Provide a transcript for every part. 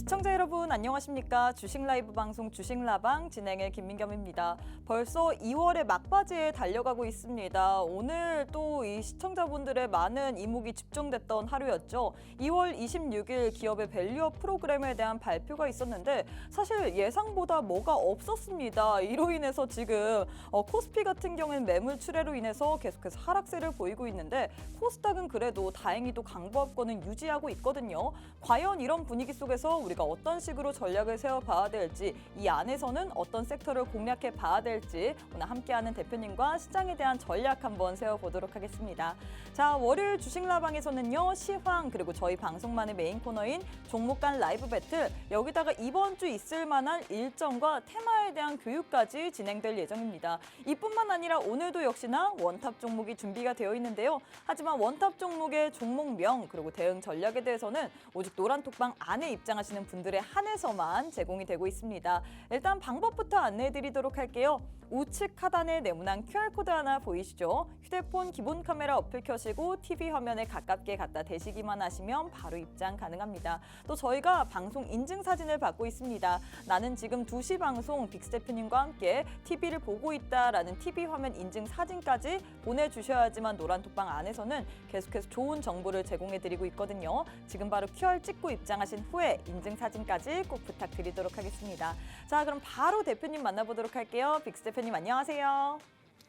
시청자 여러분 안녕하십니까? 주식 라이브 방송 주식라방 진행의 김민겸입니다. 벌써 2월의 막바지에 달려가고 있습니다. 오늘 또 이 시청자분들의 많은 이목이 집중됐던 하루였죠. 2월 26일 기업의 밸류업 프로그램에 대한 발표가 있었는데 사실 예상보다 뭐가 없었습니다. 이로 인해서 지금 코스피 같은 경우는 매물 출회로 인해서 계속해서 하락세를 보이고 있는데 코스닥은 그래도 다행히도 강보합권은 유지하고 있거든요. 과연 이런 분위기 속에서 우리가 어떤 식으로 전략을 세워봐야 될지, 이 안에서는 어떤 섹터를 공략해 봐야 될지 오늘 함께하는 대표님과 시장에 대한 전략 한번 세워보도록 하겠습니다. 자, 월요일 주식라방에서는요, 시황 그리고 저희 방송만의 메인 코너인 종목 간 라이브 배틀, 여기다가 이번 주 있을 만한 일정과 테마에 대한 교육까지 진행될 예정입니다. 이뿐만 아니라 오늘도 역시나 원탑 종목이 준비가 되어 있는데요. 하지만 원탑 종목의 종목명 그리고 대응 전략에 대해서는 오직 노란톡방 안에 입장하시는 분들에 한해서만 제공이 되고 있습니다. 일단 방법부터 안내해드리도록 할게요. 우측 하단에 네모난 QR코드 하나 보이시죠? 휴대폰 기본 카메라 어플 켜시고 TV 화면에 가깝게 갖다 대시기만 하시면 바로 입장 가능합니다. 또 저희가 방송 인증 사진을 받고 있습니다. 나는 지금 2시 방송 빅스 대표님과 함께 TV를 보고 있다라는 TV 화면 인증 사진까지 보내주셔야지만 노란톡방 안에서는 계속해서 좋은 정보를 제공해드리고 있거든요. 지금 바로 QR 찍고 입장하신 후에 인증 사진까지 꼭 부탁드리도록 하겠습니다. 자, 그럼 바로 대표님 만나보도록 할게요. 빅스 대표님 안녕하세요.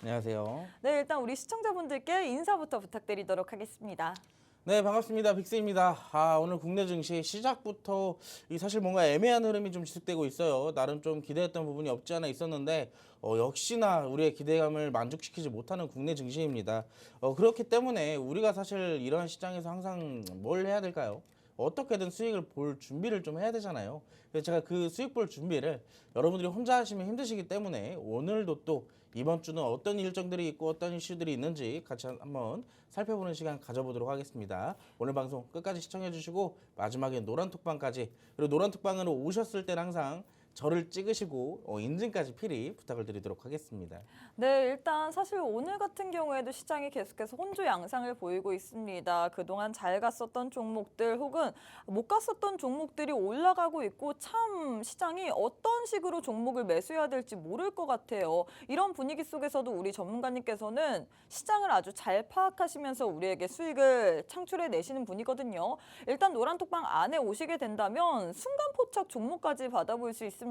안녕하세요. 네, 일단 우리 시청자분들께 인사부터 부탁드리도록 하겠습니다. 네, 반갑습니다. 빅스입니다. 오늘 국내 증시 시작부터 사실 뭔가 애매한 흐름이 좀 지속되고 있어요. 나름 좀 기대했던 부분이 없지 않아 있었는데 역시나 우리의 기대감을 만족시키지 못하는 국내 증시입니다. 그렇기 때문에 우리가 사실 이런 시장에서 항상 뭘 해야 될까요? 어떻게든 수익을 볼 준비를 좀 해야 되잖아요. 그래서 제가 그 수익 볼 준비를 여러분들이 혼자 하시면 힘드시기 때문에 오늘도 또 이번 주는 어떤 일정들이 있고 어떤 이슈들이 있는지 같이 한번 살펴보는 시간 가져보도록 하겠습니다. 오늘 방송 끝까지 시청해 주시고 마지막에 노란톡방까지, 그리고 노란톡방으로 오셨을 때는 항상 저를 찍으시고 인증까지 필히 부탁을 드리도록 하겠습니다. 네, 일단 사실 오늘 같은 경우에도 시장이 계속해서 혼조 양상을 보이고 있습니다. 그동안 잘 갔었던 종목들 혹은 못 갔었던 종목들이 올라가고 있고 참 시장이 어떤 식으로 종목을 매수해야 될지 모를 것 같아요. 이런 분위기 속에서도 우리 전문가님께서는 시장을 아주 잘 파악하시면서 우리에게 수익을 창출해 내시는 분이거든요. 일단 노란톡방 안에 오시게 된다면 순간 포착 종목까지 받아볼 수 있습니다.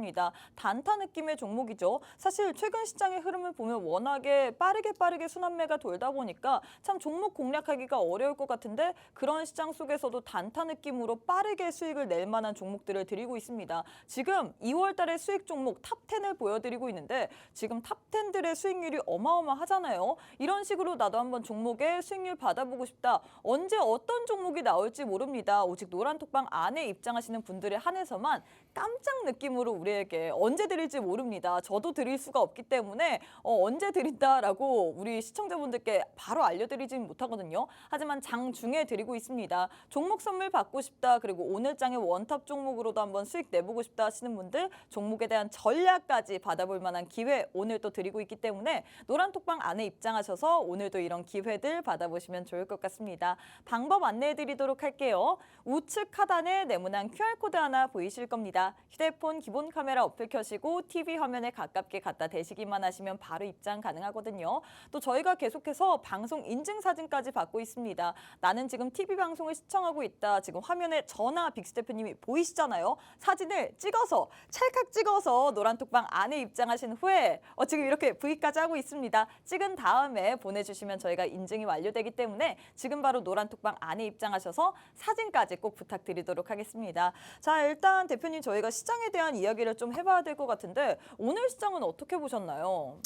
단타 느낌의 종목이죠. 사실 최근 시장의 흐름을 보면 워낙에 빠르게 순환매가 돌다 보니까 참 종목 공략하기가 어려울 것 같은데 그런 시장 속에서도 단타 느낌으로 빠르게 수익을 낼 만한 종목들을 드리고 있습니다. 지금 2월 달에 수익 종목 탑10을 보여드리고 있는데 지금 탑10들의 수익률이 어마어마하잖아요. 이런 식으로 나도 한번 종목의 수익률 받아보고 싶다. 언제 어떤 종목이 나올지 모릅니다. 오직 노란톡방 안에 입장하시는 분들에 한해서만 깜짝 느낌으로 우리에게 언제 드릴지 모릅니다. 저도 드릴 수가 없기 때문에 언제 드린다라고 우리 시청자분들께 바로 알려드리진 못하거든요. 하지만 장중에 드리고 있습니다. 종목 선물 받고 싶다, 그리고 오늘 장의 원탑 종목으로도 한번 수익 내보고 싶다 하시는 분들 종목에 대한 전략까지 받아볼 만한 기회 오늘 또 드리고 있기 때문에 노란톡방 안에 입장하셔서 오늘도 이런 기회들 받아보시면 좋을 것 같습니다. 방법 안내해드리도록 할게요. 우측 하단에 네모난 QR코드 하나 보이실 겁니다. 휴대폰 기본 카메라 어플 켜시고 TV 화면에 가깝게 갖다 대시기만 하시면 바로 입장 가능하거든요. 또 저희가 계속해서 방송 인증 사진까지 받고 있습니다. 나는 지금 TV 방송을 시청하고 있다. 지금 화면에 저나 빅스 대표님이 보이시잖아요. 사진을 찍어서 찰칵 찍어서 노란톡방 안에 입장하신 후에 지금 이렇게 V까지 하고 있습니다. 찍은 다음에 보내주시면 저희가 인증이 완료되기 때문에 지금 바로 노란톡방 안에 입장하셔서 사진까지 꼭 부탁드리도록 하겠습니다. 자, 일단 대표님 저희가 시장에 대한 이야기를 좀 해봐야 될 것 같은데 오늘 시장은 어떻게 보셨나요?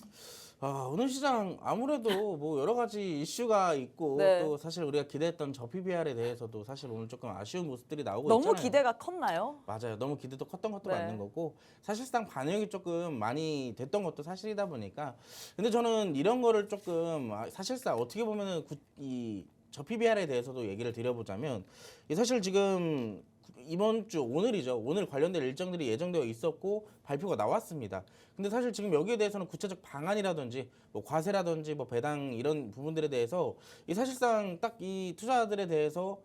오늘 시장 아무래도 뭐 여러 가지 이슈가 있고 네. 또 사실 우리가 기대했던 저 PBR에 대해서도 사실 오늘 조금 아쉬운 모습들이 나오고 너무 있잖아요. 기대가 컸나요? 맞아요. 너무 기대도 컸던 것도 네. 맞는 거고 사실상 반영이 조금 많이 됐던 것도 사실이다 보니까, 근데 저는 이런 거를 조금 사실상 어떻게 보면은 저 PBR에 대해서도 얘기를 드려보자면 사실 지금 이번 주 오늘이죠. 오늘 관련된 일정들이 예정되어 있었고 발표가 나왔습니다. 근데 사실 지금 여기에 대해서는 구체적 방안이라든지 뭐 과세라든지 뭐 배당 이런 부분들에 대해서 사실상 딱 이 투자자들에 대해서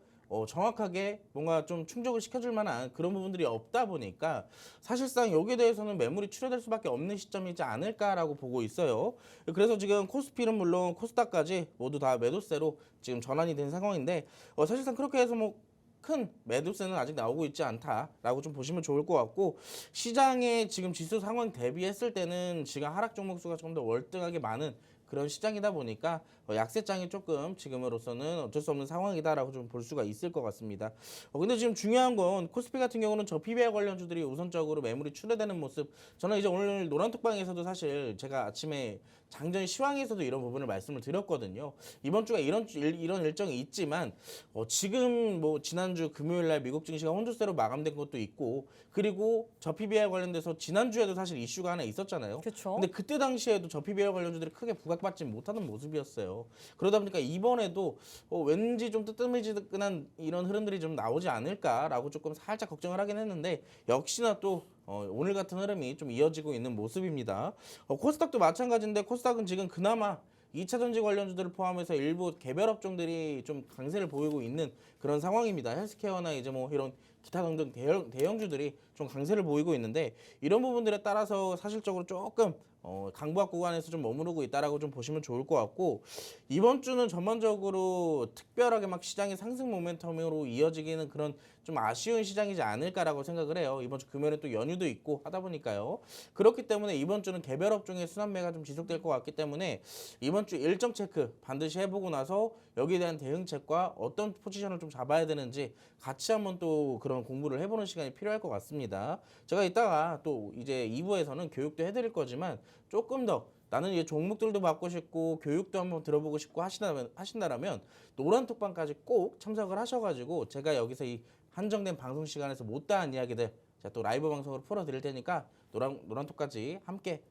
정확하게 뭔가 좀 충족을 시켜줄 만한 그런 부분들이 없다 보니까 사실상 여기에 대해서는 매물이 출회될 수밖에 없는 시점이지 않을까라고 보고 있어요. 그래서 지금 코스피는 물론 코스닥까지 모두 다 매도세로 지금 전환이 된 상황인데 사실상 그렇게 해서 뭐 큰 매도세는 아직 나오고 있지 않다라고 좀 보시면 좋을 것 같고, 시장의 지금 지수 상황 대비했을 때는 지금 하락 종목 수가 조금 더 월등하게 많은 그런 시장이다 보니까 약세장이 조금 지금으로서는 어쩔 수 없는 상황이다라고 좀 볼 수가 있을 것 같습니다. 근데 지금 중요한 건 코스피 같은 경우는 저 PBR 관련주들이 우선적으로 매물이 출회되는 모습, 저는 이제 오늘 노란톡방에서도 사실 제가 아침에 장전 시황에서도 이런 부분을 말씀을 드렸거든요. 이번 주가 이런 일정이 있지만 지금 뭐 지난주 금요일 날 미국 증시가 혼조세로 마감된 것도 있고, 그리고 저 PBR 관련돼서 지난주에도 사실 이슈가 하나 있었잖아요. 그렇죠. 근데 그때 당시에도 저 PBR 관련주들이 크게 부각받지 못하는 모습이었어요. 그러다 보니까 이번에도 왠지 좀 뜨뜻미지근한 이런 흐름들이 좀 나오지 않을까라고 조금 살짝 걱정을 하긴 했는데, 역시나 또 오늘 같은 흐름이 좀 이어지고 있는 모습입니다. 코스닥도 마찬가지인데, 코스닥은 지금 그나마 2차 전지 관련주들을 포함해서 일부 개별 업종들이 좀 강세를 보이고 있는 그런 상황입니다. 헬스케어나 이제 뭐 이런 기타 등등 대형주들이 좀 강세를 보이고 있는데, 이런 부분들에 따라서 사실적으로 조금 강보합 구간에서 좀 머무르고 있다라고 좀 보시면 좋을 것 같고, 이번 주는 전반적으로 특별하게 막 시장의 상승 모멘텀으로 이어지기는 그런 좀 아쉬운 시장이지 않을까라고 생각을 해요. 이번 주 금요일에 또 연휴도 있고 하다 보니까요. 그렇기 때문에 이번 주는 개별 업종의 순환매가 좀 지속될 것 같기 때문에 이번 주 일정 체크 반드시 해보고 나서 여기에 대한 대응책과 어떤 포지션을 좀 잡아야 되는지 같이 한번 또 그런 공부를 해보는 시간이 필요할 것 같습니다. 제가 이따가 또 이제 2부에서는 교육도 해드릴 거지만, 조금 더 나는 이 종목들도 받고 싶고 교육도 한번 들어보고 싶고 하신다라면 노란톡방까지 꼭 참석을 하셔가지고 제가 여기서 이 한정된 방송 시간에서 못다한 이야기들 제가 또 라이브 방송으로 풀어드릴 테니까 노란톡까지 함께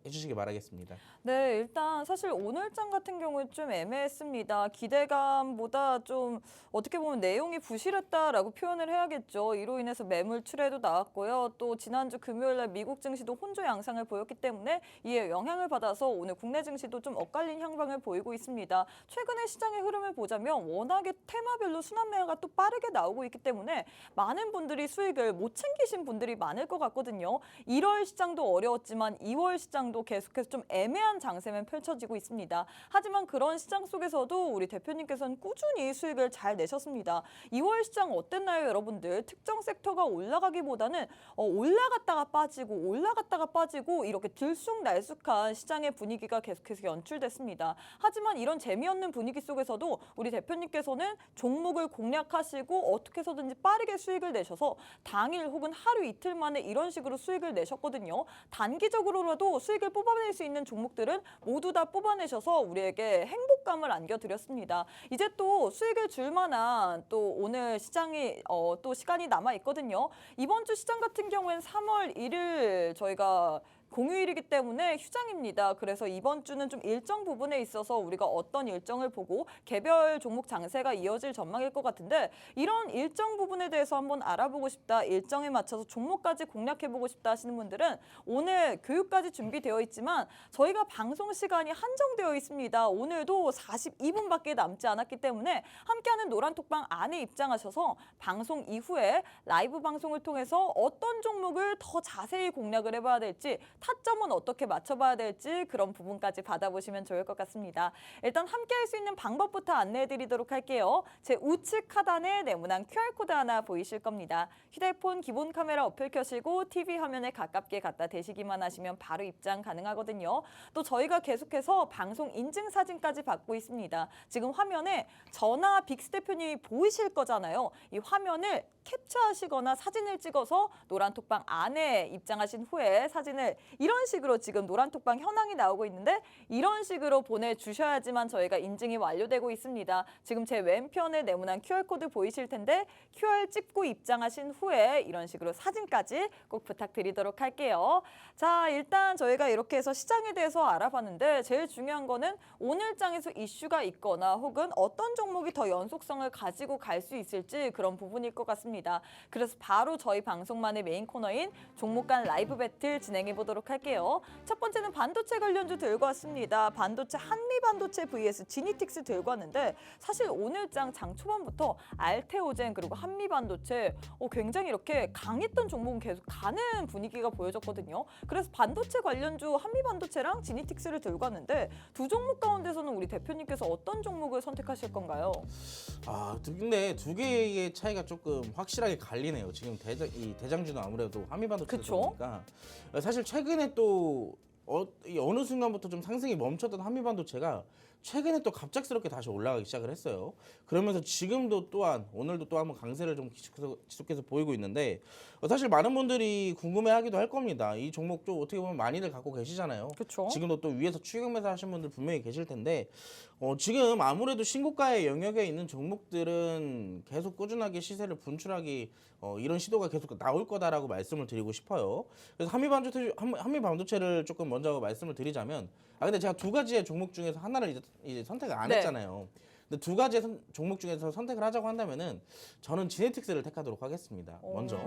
해주시기 바라겠습니다. 네, 일단 사실 오늘장 같은 경우는 좀 애매했습니다. 기대감보다 좀 어떻게 보면 내용이 부실했다라고 표현을 해야겠죠. 이로 인해서 매물 출회도 나왔고요. 또 지난주 금요일 날 미국 증시도 혼조 양상을 보였기 때문에 이에 영향을 받아서 오늘 국내 증시도 좀 엇갈린 향방을 보이고 있습니다. 최근에 시장의 흐름을 보자면 워낙에 테마별로 순환매가 또 빠르게 나오고 있기 때문에 많은 분들이 수익을 못 챙기신 분들이 많을 것 같거든요. 1월 시장도 어려웠지만 2월 시장도 계속해서 좀 애매한 장세만 펼쳐지고 있습니다. 하지만 그런 시장 속에서도 우리 대표님께서는 꾸준히 수익을 잘 내셨습니다. 2월 시장 어땠나요, 여러분들? 특정 섹터가 올라가기보다는 올라갔다가 빠지고 이렇게 들쑥날쑥한 시장의 분위기가 계속해서 연출됐습니다. 하지만 이런 재미없는 분위기 속에서도 우리 대표님께서는 종목을 공략하시고 어떻게 해서든지 빠르게 수익을 내셔서 당일 혹은 하루 이틀 만에 이런 식으로 수익을 내셨거든요. 단기적으로라도 수익을 뽑아낼 수 있는 종목들은 모두 다 뽑아내셔서 우리에게 행복감을 안겨드렸습니다. 이제 또 수익을 줄 만한 또 오늘 시장이 또 시간이 남아 있거든요. 이번 주 시장 같은 경우에는 3월 1일 저희가 공휴일이기 때문에 휴장입니다. 그래서 이번 주는 좀 일정 부분에 있어서 우리가 어떤 일정을 보고 개별 종목 장세가 이어질 전망일 것 같은데, 이런 일정 부분에 대해서 한번 알아보고 싶다, 일정에 맞춰서 종목까지 공략해보고 싶다 하시는 분들은 오늘 교육까지 준비되어 있지만 저희가 방송 시간이 한정되어 있습니다. 오늘도 42분밖에 남지 않았기 때문에 함께하는 노란톡방 안에 입장하셔서 방송 이후에 라이브 방송을 통해서 어떤 종목을 더 자세히 공략을 해봐야 될지, 타점은 어떻게 맞춰봐야 될지 그런 부분까지 받아보시면 좋을 것 같습니다. 일단 함께할 수 있는 방법부터 안내해드리도록 할게요. 제 우측 하단에 네모난 QR코드 하나 보이실 겁니다. 휴대폰 기본 카메라 어플 켜시고 TV 화면에 가깝게 갖다 대시기만 하시면 바로 입장 가능하거든요. 또 저희가 계속해서 방송 인증 사진까지 받고 있습니다. 지금 화면에 저나 빅스 대표님이 보이실 거잖아요. 이 화면을 캡처하시거나 사진을 찍어서 노란톡방 안에 입장하신 후에 사진을 이런 식으로, 지금 노란톡방 현황이 나오고 있는데 이런 식으로 보내주셔야지만 저희가 인증이 완료되고 있습니다. 지금 제 왼편에 네모난 QR코드 보이실 텐데 QR 찍고 입장하신 후에 이런 식으로 사진까지 꼭 부탁드리도록 할게요. 자, 일단 저희가 이렇게 해서 시장에 대해서 알아봤는데 제일 중요한 거는 오늘장에서 이슈가 있거나 혹은 어떤 종목이 더 연속성을 가지고 갈 수 있을지 그런 부분일 것 같습니다. 그래서 바로 저희 방송만의 메인 코너인 종목 간 라이브 배틀 진행해 보도록 알아보도록 할게요. 첫 번째는 반도체 관련주 들고 왔습니다. 반도체 한미반도체 vs 지니틱스 들고 왔는데 사실 오늘 장 초반부터 알테오젠 그리고 한미반도체 굉장히 이렇게 강했던 종목은 계속 가는 분위기가 보여졌거든요. 그래서 반도체 관련주 한미반도체랑 지니틱스를 들고 왔는데 두 종목 가운데서는 우리 대표님께서 어떤 종목을 선택하실 건가요? 근데 두 개의 차이가 조금 확실하게 갈리네요. 지금 이 대장주는 아무래도 한미반도체다 그쵸? 보니까 사실 최근에 또 어느 순간부터 좀 상승이 멈췄던 한미반도체가 최근에 또 갑작스럽게 다시 올라가기 시작을 했어요. 그러면서 지금도 또한 오늘도 또 한번 강세를 좀 지속해서 보이고 있는데 사실 많은 분들이 궁금해하기도 할 겁니다. 이 종목 좀 어떻게 보면 많이들 갖고 계시잖아요. 그쵸? 지금도 또 위에서 추격 매수 하신 분들 분명히 계실 텐데 지금 아무래도 신고가의 영역에 있는 종목들은 계속 꾸준하게 시세를 분출하기 이런 시도가 계속 나올 거다라고 말씀을 드리고 싶어요. 그래서 한미반도체를 조금 먼저 말씀을 드리자면 근데 제가 두 가지의 종목 중에서 하나를 이제 선택을 안 네. 했잖아요. 근데 두 가지의 종목 중에서 선택을 하자고 한다면은 저는 지네틱스를 택하도록 하겠습니다. 먼저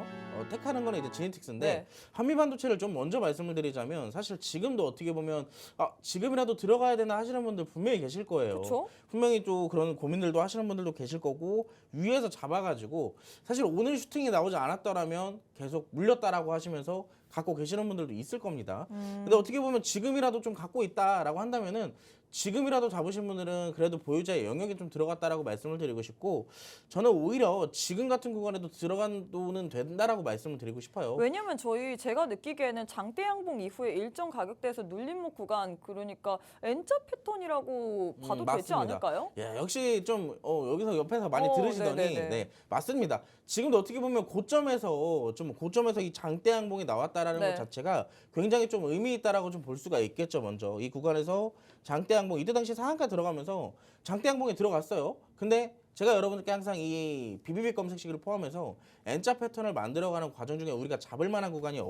택하는 거는 이제 지네틱스인데 네. 한미반도체를 좀 먼저 말씀을 드리자면 사실 지금도 어떻게 보면 지금이라도 들어가야 되나 하시는 분들 분명히 계실 거예요. 그쵸? 분명히 또 그런 고민들도 하시는 분들도 계실 거고 위에서 잡아가지고 사실 오늘 슈팅이 나오지 않았더라면 계속 물렸다라고 하시면서 갖고 계시는 분들도 있을 겁니다. 근데 어떻게 보면 지금이라도 좀 갖고 있다라고 한다면은 지금이라도 잡으신 분들은 그래도 보유자의 영역에 좀 들어갔다라고 말씀을 드리고 싶고 저는 오히려 지금 같은 구간에도 들어간 돈은 된다라고 말씀을 드리고 싶어요. 왜냐면 제가 느끼기에는 장대 양봉 이후에 일정 가격대에서 눌림목 구간 그러니까 N자 패턴이라고 봐도 되지 맞습니다. 않을까요? 예, 역시 좀 여기서 옆에서 많이 들으시더니 네네네. 네, 맞습니다. 지금도 어떻게 보면 고점에서 이 장대 양봉이 나왔다라는 네. 것 자체가 굉장히 좀 의미 있다라고 좀 볼 수가 있겠죠. 먼저 이 구간에서 장대 양봉 이때 당시 상한가 들어가면서 장대 양봉에 들어갔어요. 근데 제가 여러분들께 항상 이 BBB 검색 시기를 포함해서 N자 패턴을 만들어가는 과정 중에 우리가 잡을 만한 구간이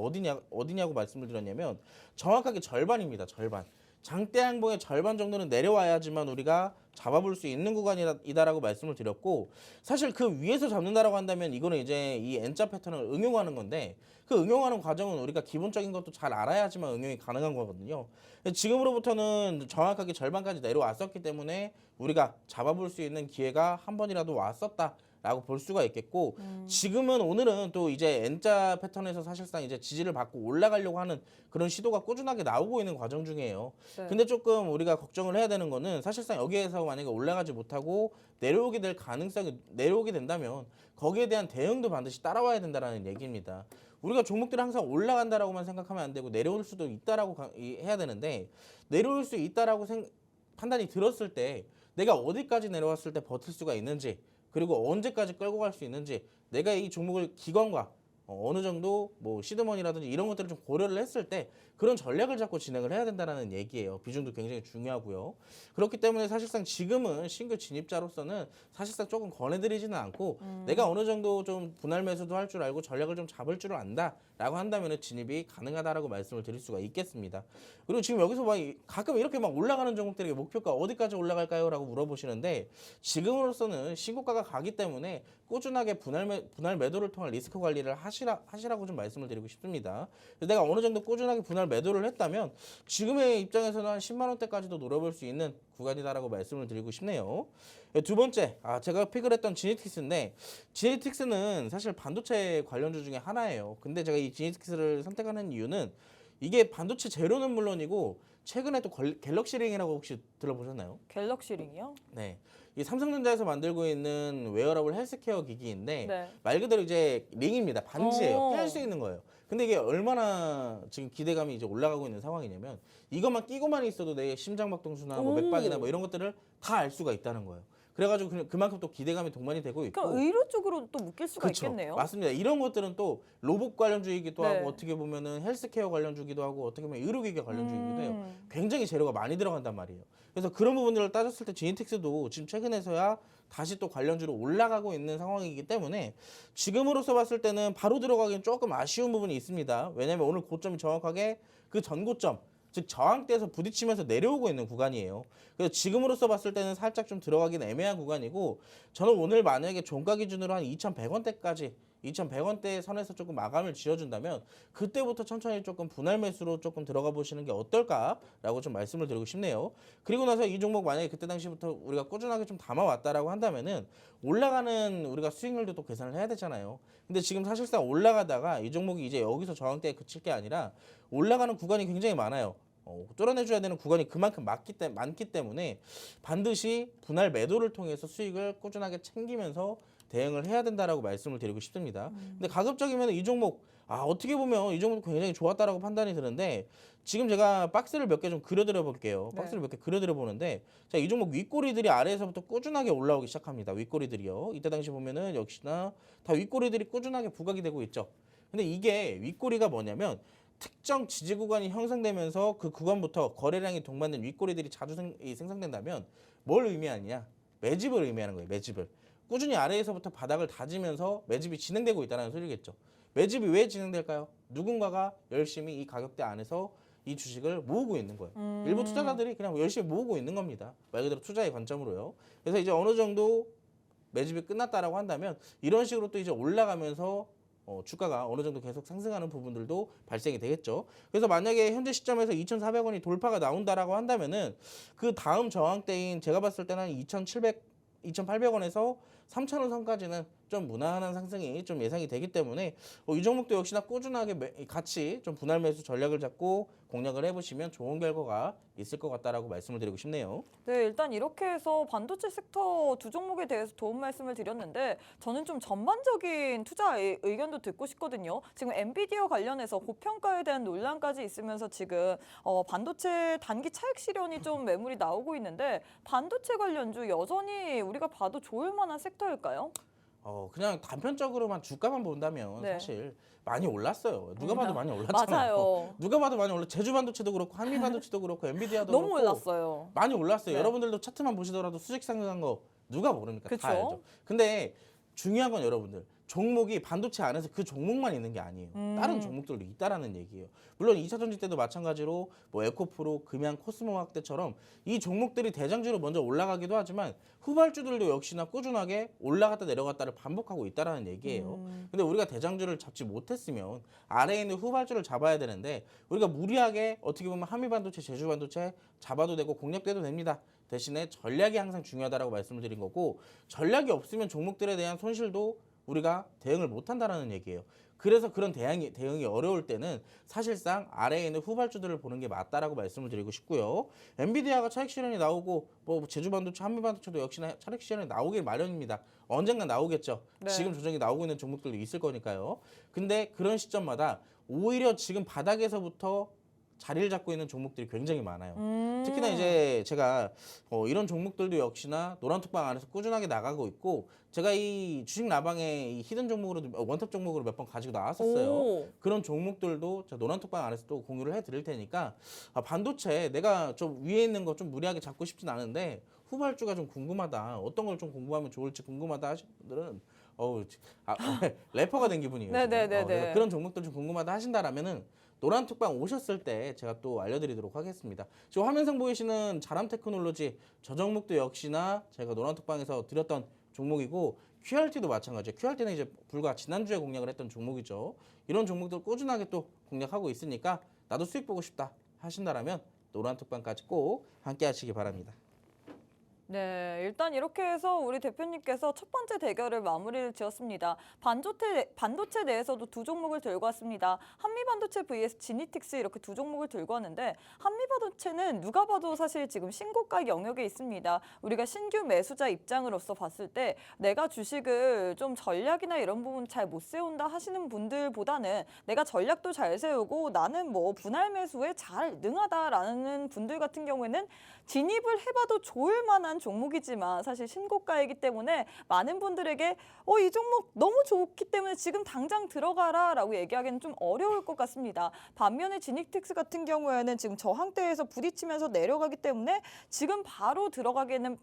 어디냐고 말씀을 드렸냐면 정확하게 절반입니다. 절반. 장대 양봉의 절반 정도는 내려와야지만 우리가 잡아볼 수 있는 구간이다라고 말씀을 드렸고 사실 그 위에서 잡는다라고 한다면 이거는 이제 이 N자 패턴을 응용하는 건데 그 응용하는 과정은 우리가 기본적인 것도 잘 알아야지만 응용이 가능한 거거든요. 지금으로부터는 정확하게 절반까지 내려왔었기 때문에 우리가 잡아볼 수 있는 기회가 한 번이라도 왔었다라고 볼 수가 있겠고 지금은 오늘은 또 이제 N자 패턴에서 사실상 이제 지지를 받고 올라가려고 하는 그런 시도가 꾸준하게 나오고 있는 과정 중이에요. 네. 근데 조금 우리가 걱정을 해야 되는 거는 사실상 여기에서 만약에 올라가지 못하고 내려오게 된다면 거기에 대한 대응도 반드시 따라와야 된다라는 얘기입니다. 우리가 종목들이 항상 올라간다라고만 생각하면 안 되고 내려올 수도 있다라고 해야 되는데 내려올 수 있다라고 판단이 들었을 때 내가 어디까지 내려왔을 때 버틸 수가 있는지 그리고 언제까지 끌고 갈 수 있는지 내가 이 종목을 기관과 어느 정도 뭐 시드머니라든지 이런 것들을 좀 고려를 했을 때 그런 전략을 잡고 진행을 해야 된다는 얘기예요. 비중도 굉장히 중요하고요. 그렇기 때문에 사실상 지금은 신규 진입자로서는 사실상 조금 권해드리지는 않고 내가 어느 정도 좀 분할 매수도 할 줄 알고 전략을 좀 잡을 줄 안다라고 한다면 진입이 가능하다라고 말씀을 드릴 수가 있겠습니다. 그리고 지금 여기서 가끔 이렇게 막 올라가는 종목들에게 목표가 어디까지 올라갈까요? 라고 물어보시는데 지금으로서는 신고가가 가기 때문에 꾸준하게 분할 매도를 통한 리스크 관리를 하시라고 좀 말씀을 드리고 싶습니다. 내가 어느 정도 꾸준하게 분할 매도를 했다면 지금의 입장에서는 한 10만 원대까지도 노려볼 수 있는 구간이다라고 말씀을 드리고 싶네요. 두 번째, 제가 픽을 했던 지네틱스인데 지네틱스는 사실 반도체 관련주 중에 하나예요. 근데 제가 이 지네틱스를 선택하는 이유는 이게 반도체 재료는 물론이고 최근에 또 갤럭시링이라고 혹시 들어보셨나요? 갤럭시링이요? 네. 이 삼성전자에서 만들고 있는 웨어러블 헬스케어 기기인데 네. 말 그대로 이제 링입니다. 반지예요. 오. 낄 수 있는 거예요. 근데 이게 얼마나 지금 기대감이 이제 올라가고 있는 상황이냐면 이것만 끼고만 있어도 내 심장박동수나 뭐 오. 맥박이나 뭐 이런 것들을 다 알 수가 있다는 거예요. 그래가지고 그만큼 또 기대감이 동반이 되고 있고. 그럼 의료 쪽으로 또 묶일 수가 그쵸. 있겠네요. 맞습니다. 이런 것들은 또 로봇 관련주이기도 네. 하고 어떻게 보면은 헬스케어 관련주기도 하고 어떻게 보면 의료기기 관련주이기도 해요. 음. 굉장히 재료가 많이 들어간단 말이에요. 그래서 그런 부분들을 따졌을 때 지니텍스도 지금 최근에서야 다시 또 관련주로 올라가고 있는 상황이기 때문에 지금으로서 봤을 때는 바로 들어가기엔 조금 아쉬운 부분이 있습니다. 왜냐하면 오늘 고점이 정확하게 그 전고점 즉 저항대에서 부딪히면서 내려오고 있는 구간이에요. 그래서 지금으로서 봤을 때는 살짝 좀 들어가긴 애매한 구간이고 저는 오늘 만약에 종가 기준으로 한 2,100원대까지 2,100원대 선에서 조금 마감을 지어준다면 그때부터 천천히 조금 분할 매수로 조금 들어가 보시는 게 어떨까라고 좀 말씀을 드리고 싶네요. 그리고 나서 이 종목 만약에 그때 당시부터 우리가 꾸준하게 좀 담아왔다라고 한다면은 올라가는 우리가 수익률도 또 계산을 해야 되잖아요. 근데 지금 사실상 올라가다가 이 종목이 이제 여기서 저항대에 그칠 게 아니라 올라가는 구간이 굉장히 많아요. 뚫어내줘야 되는 구간이 그만큼 많기 때문에 반드시 분할 매도를 통해서 수익을 꾸준하게 챙기면서 대응을 해야 된다라고 말씀을 드리고 싶습니다. 근데 가급적이면 이 종목 어떻게 보면 이 종목도 굉장히 좋았다라고 판단이 드는데 지금 제가 박스를 몇 개 좀 그려드려 볼게요. 네. 박스를 몇 개 그려드려 보는데 자, 이 종목 윗꼬리들이 아래에서부터 꾸준하게 올라오기 시작합니다. 윗꼬리들이요. 이때 당시 보면은 역시나 다 윗꼬리들이 꾸준하게 부각이 되고 있죠. 근데 이게 윗꼬리가 뭐냐면 특정 지지 구간이 형성되면서 그 구간부터 거래량이 동반된 윗꼬리들이 자주 생성된다면 뭘 의미하느냐? 매집을 의미하는 거예요. 매집을. 꾸준히 아래에서부터 바닥을 다지면서 매집이 진행되고 있다는 소리겠죠. 매집이 왜 진행될까요? 누군가가 열심히 이 가격대 안에서 이 주식을 모으고 있는 거예요. 일부 투자자들이 그냥 열심히 모으고 있는 겁니다. 말 그대로 투자의 관점으로요. 그래서 이제 어느 정도 매집이 끝났다라고 한다면 이런 식으로 또 이제 올라가면서 주가가 어느 정도 계속 상승하는 부분들도 발생이 되겠죠. 그래서 만약에 현재 시점에서 2,400원이 돌파가 나온다라고 한다면은 그 다음 저항대인 제가 봤을 때는 2,800원에서 3,000원 선까지는 좀 무난한 상승이 좀 예상이 되기 때문에 이 종목도 역시나 꾸준하게 같이 좀 분할 매수 전략을 잡고 공략을 해보시면 좋은 결과가 있을 것 같다라고 말씀을 드리고 싶네요. 네, 일단 이렇게 해서 반도체 섹터 두 종목에 대해서 도움 말씀을 드렸는데 저는 좀 전반적인 투자 의견도 듣고 싶거든요. 지금 엔비디아 관련해서 고평가에 대한 논란까지 있으면서 지금 반도체 단기 차익 실현이 좀 매물이 나오고 있는데 반도체 관련주 여전히 우리가 봐도 좋을 만한 섹터일까요? 그냥 단편적으로만 주가만 본다면 네. 사실 많이 올랐어요. 누가 봐도 많이 올랐잖아요. 맞아요. 누가 봐도 많이 올랐. 제주 반도체도 그렇고 한미 반도체도 그렇고 엔비디아도 너무 그렇고 올랐어요. 많이 올랐어요. 네. 여러분들도 차트만 보시더라도 수직 상승한 거 누가 모릅니까? 그쵸? 다 알죠. 근데 중요한 건 여러분들 종목이 반도체 안에서 그 종목만 있는 게 아니에요. 다른 종목들도 있다라는 얘기예요. 물론 2차 전지 때도 마찬가지로 뭐 에코프로, 금양, 코스모학 때처럼 이 종목들이 대장주로 먼저 올라가기도 하지만 후발주들도 역시나 꾸준하게 올라갔다 내려갔다를 반복하고 있다라는 얘기예요. 근데 우리가 대장주를 잡지 못했으면 아래에 있는 후발주를 잡아야 되는데 우리가 무리하게 어떻게 보면 한미반도체, 제주반도체 잡아도 되고 공략돼도 됩니다. 대신에 전략이 항상 중요하다라고 말씀을 드린 거고 전략이 없으면 종목들에 대한 손실도 우리가 대응을 못한다라는 얘기예요. 그래서 그런 대응이 어려울 때는 사실상 아래에 있는 후발주들을 보는 게 맞다라고 말씀을 드리고 싶고요. 엔비디아가 차익 실현이 나오고 뭐 제주반도체, 한미반도체도 역시나 차익 실현이 나오길 마련입니다. 언젠가 나오겠죠. 네. 지금 조정이 나오고 있는 종목들도 있을 거니까요. 근데 그런 시점마다 오히려 지금 바닥에서부터 자리를 잡고 있는 종목들이 굉장히 많아요. 특히나 이제 제가 이런 종목들도 역시나 노란톡방 안에서 꾸준하게 나가고 있고 제가 이 주식 라방에 이 히든 종목으로 원탑 종목으로 몇 번 가지고 나왔었어요. 오. 그런 종목들도 제가 노란톡방 안에서 또 공유를 해드릴 테니까 반도체 내가 좀 위에 있는 거 좀 무리하게 잡고 싶진 않은데 후발주가 좀 궁금하다. 어떤 걸 좀 공부하면 좋을지 궁금하다 하시는 분들은 래퍼가 된 기분이에요. 네네네네. 그래서 그런 종목들 좀 궁금하다 하신다라면은 노란톡방 오셨을 때 제가 또 알려드리도록 하겠습니다. 지금 화면상 보이시는 자람테크놀로지 저 종목도 역시나 제가 노란톡방에서 드렸던 종목이고 QRT도 마찬가지예요. QRT는 이제 불과 지난주에 공략을 했던 종목이죠. 이런 종목들 꾸준하게 또 공략하고 있으니까 나도 수익 보고 싶다 하신다라면 노란톡방까지 꼭 함께 하시기 바랍니다. 네, 일단 이렇게 해서 우리 대표님께서 첫 번째 대결을 마무리를 지었습니다. 반도체 내에서도 두 종목을 들고 왔습니다. 한미반도체 vs 지니틱스 이렇게 두 종목을 들고 왔는데 한미반도체는 누가 봐도 사실 지금 신고가 영역에 있습니다. 우리가 신규 매수자 입장으로서 봤을 때 내가 주식을 좀 전략이나 이런 부분 잘 못 세운다 하시는 분들보다는 내가 전략도 잘 세우고 나는 뭐 분할 매수에 잘 능하다라는 분들 같은 경우에는 진입을 해봐도 좋을 만한 종목이지만 사실 신고가이기 때문에 많은 분들에게 이 종목 너무 좋기 때문에 지금 당장 들어가라 라고 얘기하기는 좀 어려울 것 같습니다. 반면에 지닉텍스 같은 경우에는 지금 저항대에서 부딪히면서 내려가기 때문에 지금 바로 들어가기에는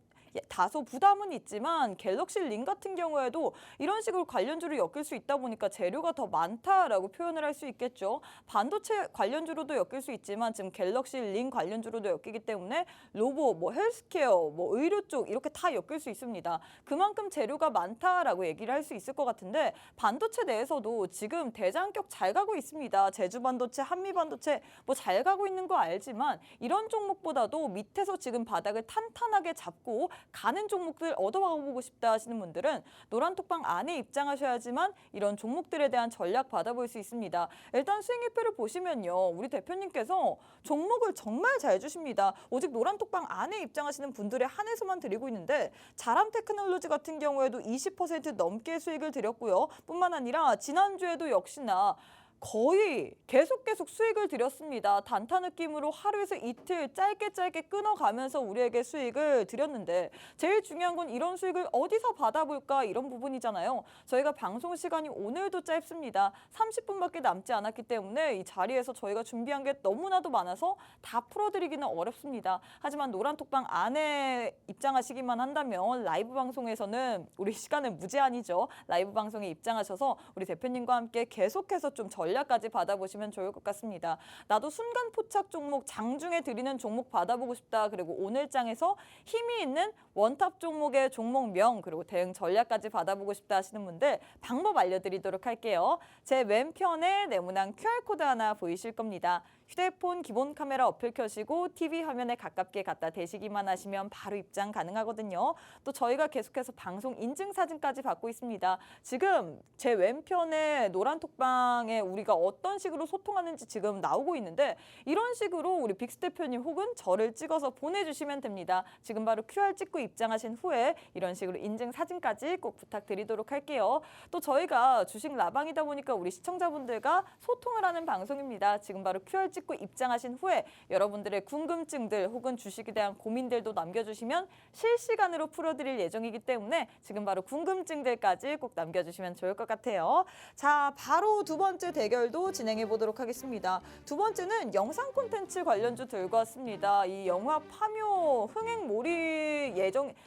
다소 부담은 있지만 갤럭시 링 같은 경우에도 이런 식으로 관련주를 엮일 수 있다 보니까 재료가 더 많다라고 표현을 할 수 있겠죠. 반도체 관련주로도 엮일 수 있지만 지금 갤럭시 링 관련주로도 엮이기 때문에 로봇, 뭐 헬스케어, 뭐 의료 쪽 이렇게 다 엮일 수 있습니다. 그만큼 재료가 많다라고 얘기를 할 수 있을 것 같은데 반도체 내에서도 지금 대장격 잘 가고 있습니다. 제주 반도체, 한미 반도체 뭐 잘 가고 있는 거 알지만 이런 종목보다도 밑에서 지금 바닥을 탄탄하게 잡고 가는 종목들 얻어보고 싶다 하시는 분들은 노란톡방 안에 입장하셔야지만 이런 종목들에 대한 전략 받아볼 수 있습니다. 일단 수익률표를 보시면요. 우리 대표님께서 종목을 정말 잘 주십니다. 오직 노란톡방 안에 입장하시는 분들에 한해서만 드리고 있는데 자람 테크놀로지 같은 경우에도 20% 넘게 수익을 드렸고요. 뿐만 아니라 지난주에도 역시나 거의 계속 수익을 드렸습니다. 단타 느낌으로 하루에서 이틀 짧게 끊어가면서 우리에게 수익을 드렸는데 제일 중요한 건 이런 수익을 어디서 받아볼까 이런 부분이잖아요. 저희가 방송 시간이 오늘도 짧습니다. 30분밖에 남지 않았기 때문에 이 자리에서 저희가 준비한 게 너무나도 많아서 다 풀어드리기는 어렵습니다. 하지만 노란톡방 안에 입장하시기만 한다면 라이브 방송에서는 우리 시간은 무제한이죠. 라이브 방송에 입장하셔서 우리 대표님과 함께 계속해서 좀 전략까지 받아보시면 좋을 것 같습니다. 나도 순간 포착 종목 장중에 드리는 종목 받아보고 싶다. 그리고 오늘 장에서 힘이 있는 원탑 종목의 종목명 그리고 대응 전략까지 받아보고 싶다 하시는 분들 방법 알려드리도록 할게요. 제 왼편에 네모난 QR코드 하나 보이실 겁니다. 휴대폰 기본 카메라 어플 켜시고 TV 화면에 가깝게 갖다 대시기만 하시면 바로 입장 가능하거든요. 또 저희가 계속해서 방송 인증 사진까지 받고 있습니다. 지금 제 왼편에 노란톡방에 우리가 어떤 식으로 소통하는지 지금 나오고 있는데 이런 식으로 우리 빅스 대표님 혹은 저를 찍어서 보내주시면 됩니다. 지금 바로 QR 찍고 입장하신 후에 이런 식으로 인증 사진까지 꼭 부탁드리도록 할게요. 또 저희가 주식 라방이다 보니까 우리 시청자분들과 소통을 하는 방송입니다. 지금 바로 QR 찍고 입장하신 후에 여러분들의 궁금증들 혹은 주식에 대한 고민들도 남겨주시면 실시간으로 풀어드릴 예정이기 때문에 지금 바로 궁금증들까지 꼭 남겨주시면 좋을 것 같아요. 자, 바로 두 번째 대결도 진행해 보도록 하겠습니다. 두 번째는 영상 콘텐츠 관련주 들고 왔습니다. 이 영화 파묘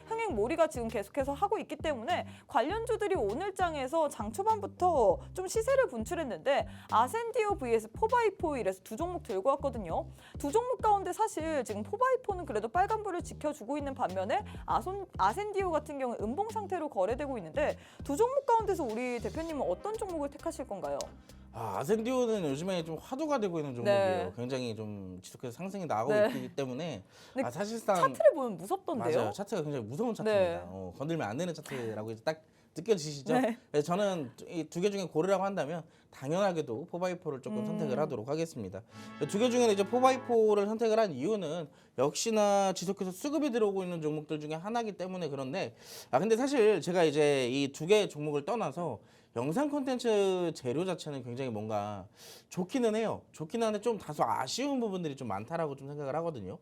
흥행몰이가 지금 계속해서 하고 있기 때문에 관련주들이 오늘 장에서 장 초반부터 좀 시세를 분출했는데 아센디오 vs 4x4 이래서 두 종목 들고 왔거든요. 두 종목 가운데 사실 지금 4x4는 그래도 빨간불을 지켜주고 있는 반면에 아센디오 같은 경우는 음봉 상태로 거래되고 있는데 두 종목 가운데서 우리 대표님은 어떤 종목을 택하실 건가요? 아센디오는 요즘에 좀 화두가 되고 있는 종목이에요. 네. 굉장히 좀 지속해서 상승이 나가고 네. 있기 때문에 근데 사실상 차트를 보면 무섭던데요? 맞아요. 차트가 굉장히 무서운 차트입니다. 네. 건들면 안 되는 차트라고 이제 딱 느껴지시죠? 네. 그래서 저는 이 두 개 중에 고르라고 한다면 당연하게도 4x4를 조금 선택을 하도록 하겠습니다. 두 개 중에는 이제 4x4를 선택을 한 이유는 역시나 지속해서 수급이 들어오고 있는 종목들 중에 하나이기 때문에 그런데 근데 사실 제가 이제 이 두 개의 종목을 떠나서 영상 콘텐츠 재료 자체는 굉장히 뭔가 좋기는 해요. 좋기는 한데 좀 다소 아쉬운 부분들이 좀 많다라고 좀 생각을 하거든요.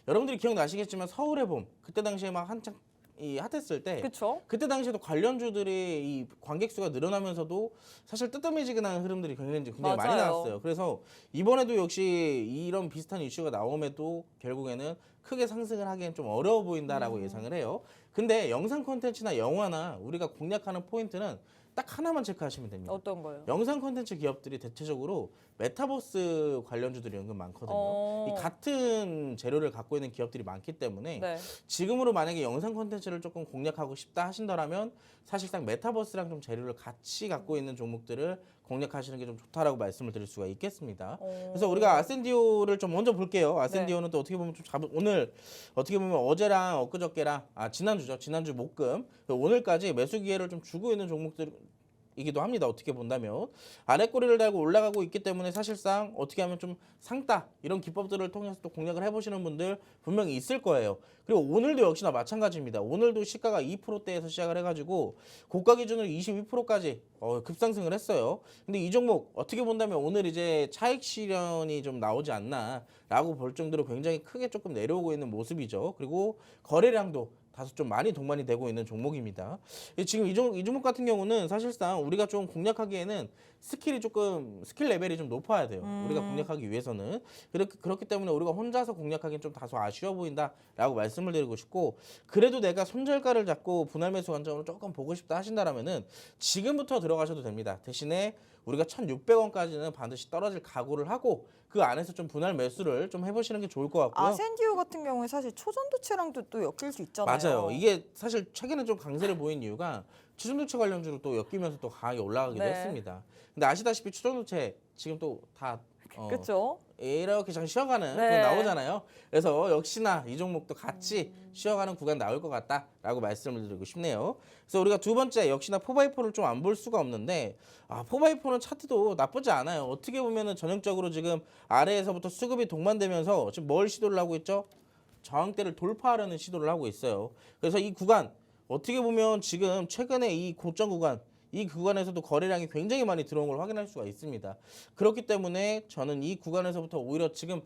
여러분들이 기억나시겠지만 서울의 봄 그때 당시에 막 한창 이 핫했을 때 그렇죠. 그때 당시에도 관련주들이 이 관객 수가 늘어나면서도 사실 뜨뜻미지근한 흐름들이 굉장히 많이 맞아요. 나왔어요. 그래서 이번에도 역시 이런 비슷한 이슈가 나옴에도 결국에는 크게 상승을 하기엔 좀 어려워 보인다라고 예상을 해요. 근데 영상 콘텐츠나 영화나 우리가 공략하는 포인트는 딱 하나만 체크하시면 됩니다. 어떤 거요? 영상 콘텐츠 기업들이 대체적으로 메타버스 관련주들이 은근 많거든요. 이 같은 재료를 갖고 있는 기업들이 많기 때문에 네. 지금으로 만약에 영상 콘텐츠를 조금 공략하고 싶다 하신다면 사실상 메타버스랑 좀 재료를 같이 갖고 있는 종목들을 공략하시는 게 좀 좋다라고 말씀을 드릴 수가 있겠습니다. 그래서 우리가 아센디오를 좀 먼저 볼게요. 아센디오는 또 어떻게 보면 좀 오늘 어떻게 보면 어제랑 엊그저께랑 지난주죠. 지난주 목금 오늘까지 매수 기회를 좀 주고 있는 종목들이기도 합니다. 어떻게 본다면 아래 꼬리를 달고 올라가고 있기 때문에 사실상 어떻게 하면 좀 상따 이런 기법들을 통해서 또 공략을 해보시는 분들 분명히 있을 거예요. 그리고 오늘도 역시나 마찬가지입니다. 오늘도 시가가 2%대에서 시작을 해가지고 고가 기준으로 22%까지 급상승을 했어요. 근데 이 종목 어떻게 본다면 오늘 이제 차익 실현이 좀 나오지 않나라고 볼 정도로 굉장히 크게 조금 내려오고 있는 모습이죠. 그리고 거래량도 다소 좀 많이 동반이 되고 있는 종목입니다. 지금 이 종목 같은 경우는 사실상 우리가 좀 공략하기에는 스킬 레벨이 좀 높아야 돼요. 우리가 공략하기 위해서는. 그렇기 때문에 우리가 혼자서 공략하기는 좀 다소 아쉬워 보인다라고 말씀을 드리고 싶고, 그래도 내가 손절가를 잡고 분할 매수 관점으로 조금 보고 싶다 하신다라면은 지금부터 들어가셔도 됩니다. 대신에 우리가 1,600원까지는 반드시 떨어질 각오를 하고 그 안에서 좀 분할 매수를 좀 해보시는 게 좋을 것 같고요. 아센디오 같은 경우에 사실 초전도체랑도 또 엮일 수 있잖아요. 맞아요. 이게 사실 최근에 좀 강세를 보인 이유가 추정도체 관련주로 또 엮이면서 또 강하게 올라가기도 네. 했습니다. 근데 아시다시피 추정도체 지금 또 다 그렇죠. 이렇게 장 쉬어가는 네. 구간 나오잖아요. 그래서 역시나 이 종목도 같이 쉬어가는 구간 나올 것 같다라고 말씀을 드리고 싶네요. 그래서 우리가 두 번째 역시나 4x4를 좀 안 볼 수가 없는데 4x4는 차트도 나쁘지 않아요. 어떻게 보면은 전형적으로 지금 아래에서부터 수급이 동반되면서 지금 뭘 시도를 하고 있죠? 저항대를 돌파하려는 시도를 하고 있어요. 그래서 이 구간 어떻게 보면 지금 최근에 이 고점 구간 이 구간에서도 거래량이 굉장히 많이 들어온 걸 확인할 수가 있습니다. 그렇기 때문에 저는 이 구간에서부터 오히려 지금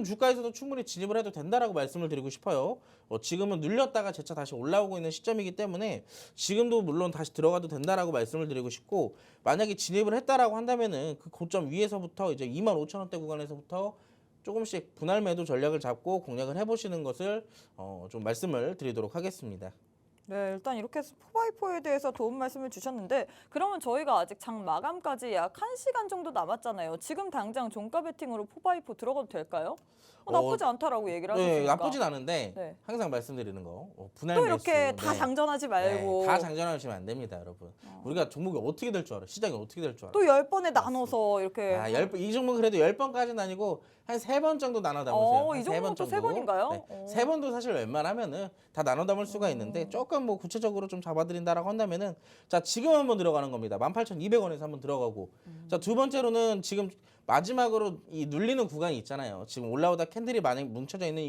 주가에서도 충분히 진입을 해도 된다라고 말씀을 드리고 싶어요. 지금은 눌렸다가 재차 다시 올라오고 있는 시점이기 때문에 지금도 물론 다시 들어가도 된다라고 말씀을 드리고 싶고, 만약에 진입을 했다라고 한다면은 그 고점 위에서부터 이제 25,000원대 구간에서부터 조금씩 분할 매도 전략을 잡고 공략을 해보시는 것을 좀 말씀을 드리도록 하겠습니다. 네, 일단 이렇게 해서 4x4에 대해서 도움 말씀을 주셨는데, 그러면 저희가 아직 장 마감까지 약 1시간 정도 남았잖아요. 지금 당장 종가 베팅으로 4x4 들어가도 될까요? 나쁘지 않다라고 얘기를 하셨으니까. 네, 나쁘진 않은데 네. 항상 말씀드리는 거 분할 또 매수. 이렇게 다 장전하지 말고 네, 다 장전하시면 안 됩니다, 여러분. 우리가 종목이 어떻게 될 줄 알아? 시장이 어떻게 될 줄 알아? 또 10번에 나눠서 이렇게 이 종목은 그래도 10번까지는 아니고 한 3번 정도 나눠 담으세요. 이 종목도 3번인가요? 네. 3번도 사실 웬만하면은 다 나눠 담을 수가 있는데 조금 뭐 구체적으로 좀 잡아드린다라고 한다면은 자, 지금 한번 들어가는 겁니다. 18,200원에서 한번 들어가고 자, 두 번째로는 지금 마지막으로 이 눌리는 구간이 있잖아요. 지금 올라오다 캔들이 많이 뭉쳐져 있는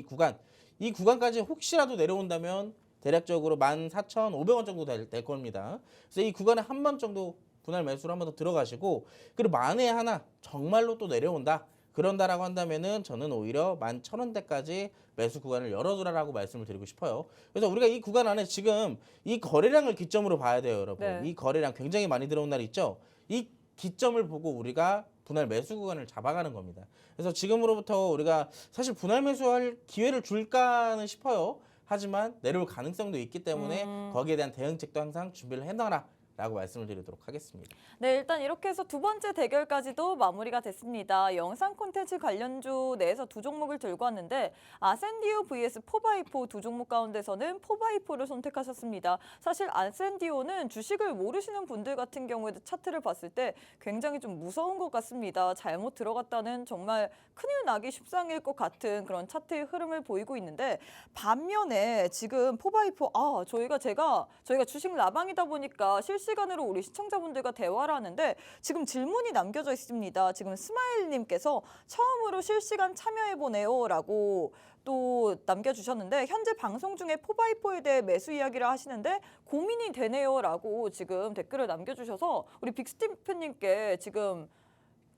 이 구간까지 혹시라도 내려온다면 대략적으로 14,500원 정도 될 겁니다. 그래서 이 구간에 한 번 정도 분할 매수로 한 번 더 들어가시고, 그리고 만에 하나 정말로 또 내려온다. 그런다라고 한다면은 저는 오히려 11,000원대까지 매수 구간을 열어두라라고 말씀을 드리고 싶어요. 그래서 우리가 이 구간 안에 지금 이 거래량을 기점으로 봐야 돼요, 여러분. 네. 이 거래량 굉장히 많이 들어온 날 있죠. 이 기점을 보고 우리가 분할 매수 구간을 잡아가는 겁니다. 그래서 지금으로부터 우리가 사실 분할 매수할 기회를 줄까는 싶어요. 하지만 내려올 가능성도 있기 때문에 거기에 대한 대응책도 항상 준비를 해놔라 라고 말씀을 드리도록 하겠습니다. 네, 일단 이렇게 해서 두 번째 대결까지도 마무리가 됐습니다. 영상 콘텐츠 관련주 내에서 두 종목을 들고 왔는데 아센디오 vs 4x4 두 종목 가운데서는 4x4를 선택하셨습니다. 사실 아센디오는 주식을 모르시는 분들 같은 경우에도 차트를 봤을 때 굉장히 좀 무서운 것 같습니다. 잘못 들어갔다는 정말 큰일 나기 십상일 것 같은 그런 차트의 흐름을 보이고 있는데, 반면에 지금 4x4 저희가 주식 라방이다 보니까 실시간으로 우리 시청자분들과 대화를 하는데 지금 질문이 남겨져 있습니다. 지금 스마일님께서 처음으로 실시간 참여해보네요 라고 또 남겨주셨는데, 현재 방송 중에 4x4에 대해 매수 이야기를 하시는데 고민이 되네요 라고 지금 댓글을 남겨주셔서 우리 빅스티프님께 지금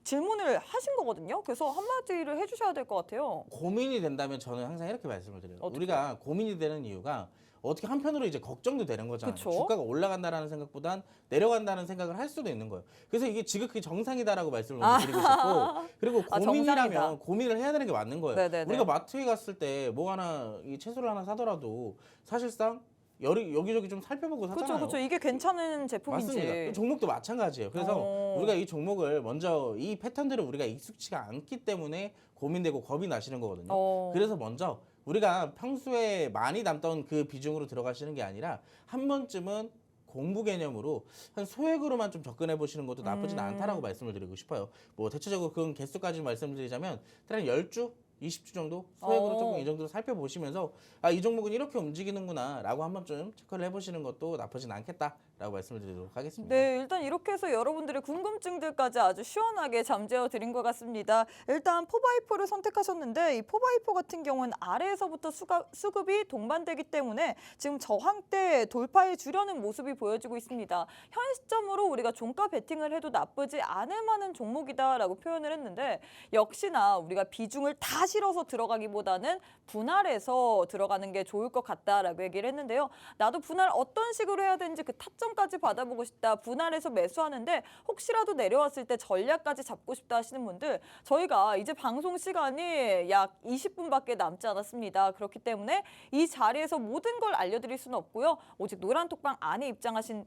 질문을 하신 거거든요. 그래서 한마디를 해주셔야 될 것 같아요. 고민이 된다면 저는 항상 이렇게 말씀을 드려요. 어떻게? 우리가 고민이 되는 이유가 어떻게 한편으로 이제 걱정도 되는 거잖아요. 그쵸? 주가가 올라간다라는 생각보단 내려간다는 생각을 할 수도 있는 거예요. 그래서 이게 지극히 정상이다라고 말씀을 드리고 싶고, 그리고 고민이라면 정상이다. 고민을 해야 되는 게 맞는 거예요. 네네네. 우리가 마트에 갔을 때 뭐 하나 이 채소를 하나 사더라도 사실상 여기저기 좀 살펴보고 사잖아요. 그렇죠. 이게 괜찮은 제품인지. 맞습니다. 종목도 마찬가지예요. 그래서 우리가 이 종목을 먼저 이 패턴들을 우리가 익숙치가 않기 때문에 고민되고 겁이 나시는 거거든요. 그래서 먼저 우리가 평소에 많이 남던 그 비중으로 들어가시는 게 아니라 한 번쯤은 공부 개념으로 한 소액으로만 좀 접근해 보시는 것도 나쁘진 않다라고 말씀을 드리고 싶어요. 뭐 대체적으로 그 개수까지 말씀드리자면 한 10주, 20주 정도 소액으로 조금 이 정도로 살펴보시면서 이 종목은 이렇게 움직이는구나 라고 한 번쯤 체크를 해보시는 것도 나쁘진 않겠다라고 말씀을 드리도록 하겠습니다. 네, 일단 이렇게 해서 여러분들의 궁금증들까지 아주 시원하게 잠재워 드린 것 같습니다. 일단 4x4를 선택하셨는데 이 4x4 같은 경우는 아래에서부터 수급이 동반되기 때문에 지금 저항대 돌파해 주려는 모습이 보여지고 있습니다. 현 시점으로 우리가 종가 베팅을 해도 나쁘지 않을 만한 종목이다라고 표현을 했는데, 역시나 우리가 비중을 다 실어서 들어가기보다는 분할해서 들어가는 게 좋을 것 같다라고 얘기를 했는데요. 나도 분할 어떤 식으로 해야 되는지 그 타점까지 받아보고 싶다. 분할해서 매수하는데 혹시라도 내려왔을 때 전략까지 잡고 싶다 하시는 분들, 저희가 이제 방송 시간이 약 20분밖에 남지 않았습니다. 그렇기 때문에 이 자리에서 모든 걸 알려드릴 수는 없고요. 오직 노란톡방 안에 입장하신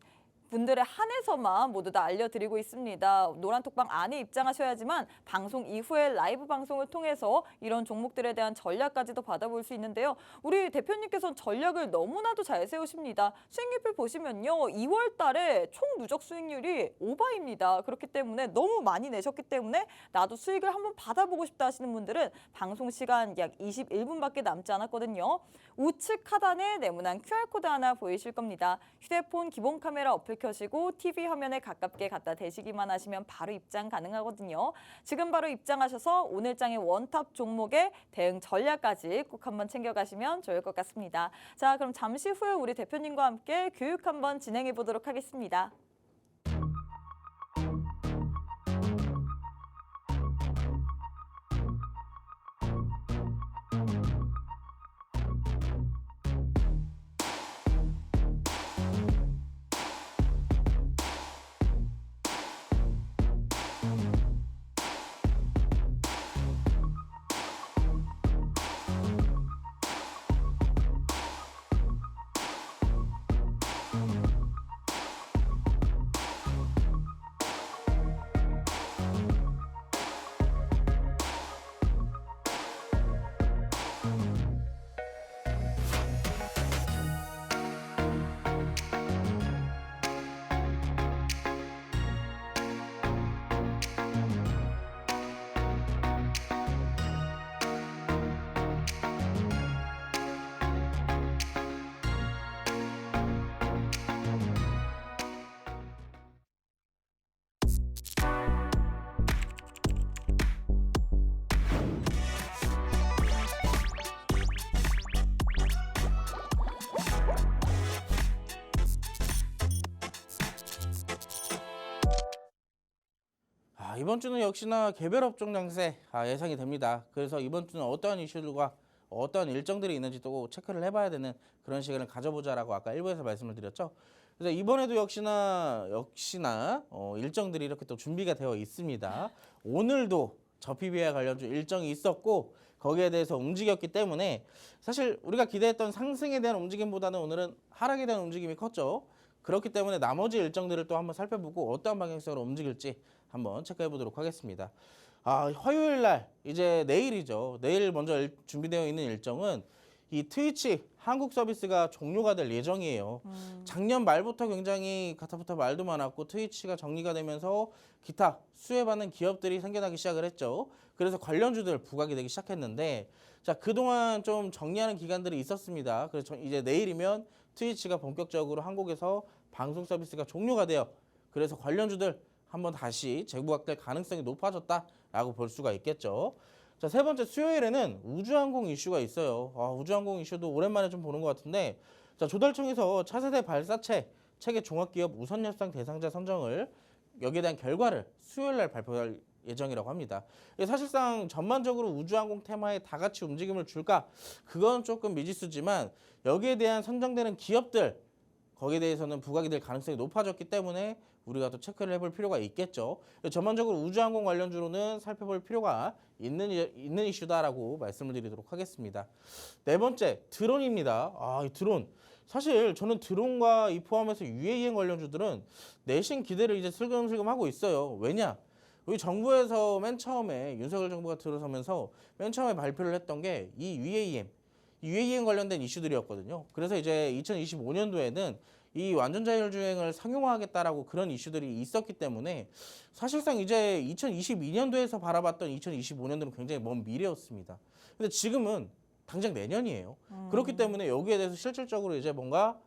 분들에 한해서만 모두 다 알려드리고 있습니다. 노란톡방 안에 입장하셔야지만 방송 이후에 라이브 방송을 통해서 이런 종목들에 대한 전략까지도 받아볼 수 있는데요. 우리 대표님께서는 전략을 너무나도 잘 세우십니다. 수익률표 보시면요. 2월 달에 총 누적 수익률이 오바입니다. 그렇기 때문에 너무 많이 내셨기 때문에 나도 수익을 한번 받아보고 싶다 하시는 분들은 방송 시간 약 21분밖에 남지 않았거든요. 우측 하단에 네모난 QR코드 하나 보이실 겁니다. 휴대폰 기본 카메라 어플 켜시고 TV 화면에 가깝게 갖다 대시기만 하시면 바로 입장 가능하거든요. 지금 바로 입장하셔서 오늘장의 원탑 종목의 대응 전략까지 꼭 한번 챙겨가시면 좋을 것 같습니다. 자, 그럼 잠시 후에 우리 대표님과 함께 교육 한번 진행해 보도록 하겠습니다. 이번 주는 역시나 개별 업종 장세 예상이 됩니다. 그래서 이번 주는 어떠한 이슈들과 어떠한 일정들이 있는지 또 체크를 해봐야 되는 그런 시간을 가져보자라고 아까 1부에서 말씀을 드렸죠. 그래서 이번에도 역시나 일정들이 이렇게 또 준비가 되어 있습니다. 오늘도 저PB와 관련주 일정이 있었고 거기에 대해서 움직였기 때문에 사실 우리가 기대했던 상승에 대한 움직임보다는 오늘은 하락에 대한 움직임이 컸죠. 그렇기 때문에 나머지 일정들을 또 한번 살펴보고 어떠한 방향성으로 움직일지 한번 체크해 보도록 하겠습니다. 화요일 날 이제 내일이죠. 내일 먼저 준비되어 있는 일정은 이 트위치 한국 서비스가 종료가 될 예정이에요. 작년 말부터 굉장히 가타부터 말도 많았고 트위치가 정리가 되면서 기타 수혜받는 기업들이 생겨나기 시작을 했죠. 그래서 관련주들 부각이 되기 시작했는데 자, 그동안 좀 정리하는 기간들이 있었습니다. 그래서 이제 내일이면 트위치가 본격적으로 한국에서 방송 서비스가 종료가 돼요. 그래서 관련주들 한번 다시 재부각될 가능성이 높아졌다라고 볼 수가 있겠죠. 자, 세 번째 수요일에는 우주항공 이슈가 있어요. 우주항공 이슈도 오랜만에 좀 보는 것 같은데 자, 조달청에서 차세대 발사체 체계 종합기업 우선협상 대상자 선정을 여기에 대한 결과를 수요일 날 발표할 예정이라고 합니다. 사실상 전반적으로 우주항공 테마에 다 같이 움직임을 줄까? 그건 조금 미지수지만 여기에 대한 선정되는 기업들 거기에 대해서는 부각이 될 가능성이 높아졌기 때문에 우리가 또 체크를 해볼 필요가 있겠죠. 전반적으로 우주항공 관련주로는 살펴볼 필요가 있는 이슈다라고 말씀을 드리도록 하겠습니다. 네 번째, 드론입니다. 이 드론. 사실 저는 드론과 이 포함해서 UAM 관련주들은 내신 기대를 이제 슬금슬금 하고 있어요. 왜냐? 우리 정부에서 맨 처음에 윤석열 정부가 들어서면서 맨 처음에 발표를 했던 게 이 UAM 관련된 이슈들이었거든요. 그래서 이제 2025년도에는 이 완전 자율주행을 상용화하겠다라고 그런 이슈들이 있었기 때문에 사실상 이제 2022년도에서 바라봤던 2025년도는 굉장히 먼 미래였습니다. 근데 지금은 당장 내년이에요. 그렇기 때문에 여기에 대해서 실질적으로 이제 뭔가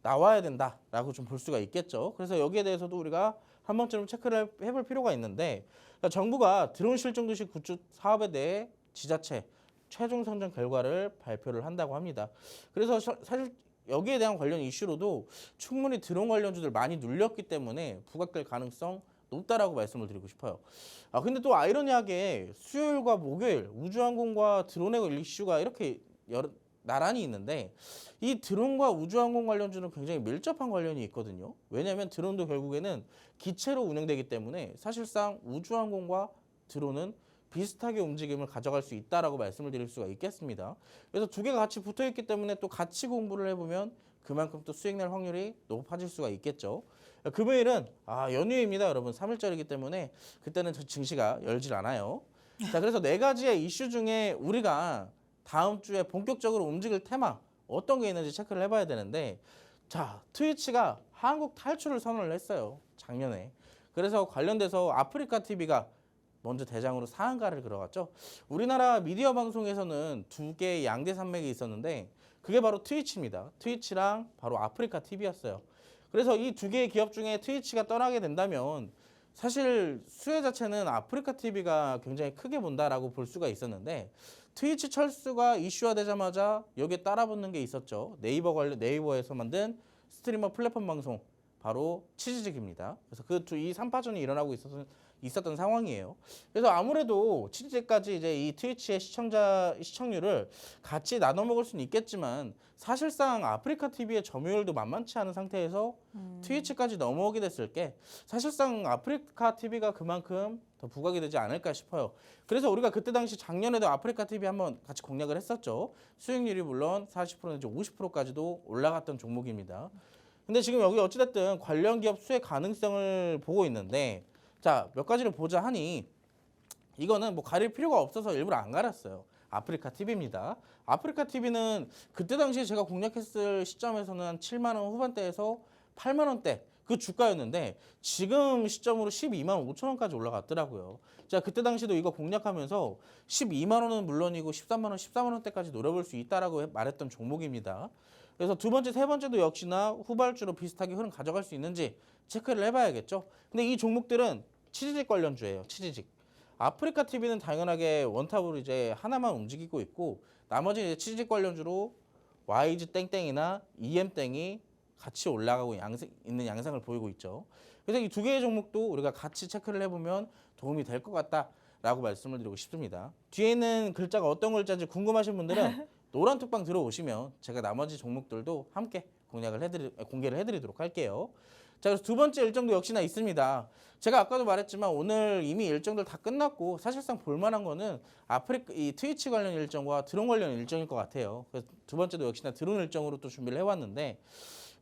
나와야 된다라고 좀 볼 수가 있겠죠. 그래서 여기에 대해서도 우리가 한 번쯤 체크를 해볼 필요가 있는데 정부가 드론 실종 도시 구축 사업에 대해 지자체 최종 선정 결과를 발표를 한다고 합니다. 그래서 사실 여기에 대한 관련 이슈로도 충분히 드론 관련주들 많이 눌렸기 때문에 부각될 가능성 높다라고 말씀을 드리고 싶어요. 근데 또 아이러니하게 수요일과 목요일 우주항공과 드론의 이슈가 이렇게 나란히 있는데 이 드론과 우주항공 관련주는 굉장히 밀접한 관련이 있거든요. 왜냐하면 드론도 결국에는 기체로 운영되기 때문에 사실상 우주항공과 드론은 비슷하게 움직임을 가져갈 수 있다라고 말씀을 드릴 수가 있겠습니다. 그래서 두 개가 같이 붙어 있기 때문에 또 같이 공부를 해보면 그만큼 또 수익 낼 확률이 높아질 수가 있겠죠. 금요일은 연휴입니다, 여러분. 3일절이기 때문에 그때는 증시가 열질 않아요. 자, 그래서 네 가지의 이슈 중에 우리가 다음 주에 본격적으로 움직일 테마 어떤 게 있는지 체크를 해봐야 되는데, 자, 트위치가 한국 탈출을 선언을 했어요, 작년에. 그래서 관련돼서 아프리카 TV가 먼저 대장으로 상한가를 들어갔죠. 우리나라 미디어 방송에서는 두 개의 양대 산맥이 있었는데 그게 바로 트위치입니다. 트위치랑 바로 아프리카 TV였어요. 그래서 이 두 개의 기업 중에 트위치가 떠나게 된다면 사실 수혜 자체는 아프리카 TV가 굉장히 크게 본다라고 볼 수가 있었는데, 트위치 철수가 이슈화되자마자 여기에 따라붙는 게 있었죠. 네이버에서 만든 스트리머 플랫폼 방송 바로 치즈직입니다. 그래서 이 3파전이 일어나고 있었던 상황이에요. 그래서 아무래도 치즈직까지 이제 이 트위치의 시청률을 같이 나눠 먹을 수는 있겠지만 사실상 아프리카 TV의 점유율도 만만치 않은 상태에서 트위치까지 넘어오게 됐을 게 사실상 아프리카 TV가 그만큼 더 부각이 되지 않을까 싶어요. 그래서 우리가 그때 당시 작년에도 아프리카 TV 한번 같이 공략을 했었죠. 수익률이 물론 40% 내지 50%까지도 올라갔던 종목입니다. 근데 지금 여기 어찌됐든 관련 기업 수혜 가능성을 보고 있는데, 자, 몇 가지를 보자 하니 이거는 뭐 가릴 필요가 없어서 일부러 안 가렸어요. 아프리카 TV입니다. 아프리카 TV는 그때 당시에 제가 공략했을 시점에서는 한 7만 원 후반대에서 8만 원대 그 주가였는데 지금 시점으로 12만 5천 원까지 올라갔더라고요. 제가 그때 당시도 이거 공략하면서 12만 원은 물론이고 13만 원, 14만 원대까지 노려볼 수 있다라고 말했던 종목입니다. 그래서 두 번째, 세 번째도 역시나 후발주로 비슷하게 흐름 가져갈 수 있는지 체크를 해봐야겠죠. 근데 이 종목들은 치즈직 관련주예요. 치즈직. 아프리카 TV는 당연하게 원탑으로 이제 하나만 움직이고 있고 나머지 이제 치즈직 관련주로 YG 땡땡이나 EM 땡이 같이 올라가고 있는 양상을 보이고 있죠. 그래서 이 두 개의 종목도 우리가 같이 체크를 해보면 도움이 될 것 같다라고 말씀을 드리고 싶습니다. 뒤에 있는 글자가 어떤 글자인지 궁금하신 분들은 노란 톡방 들어오시면 제가 나머지 종목들도 함께 공개를 해드리도록 할게요. 자, 그래서 두 번째 일정도 역시나 있습니다. 제가 아까도 말했지만 오늘 이미 일정들 다 끝났고 사실상 볼만한 거는 이 트위치 관련 일정과 드론 관련 일정일 것 같아요. 그래서 두 번째도 역시나 드론 일정으로 또 준비를 해왔는데,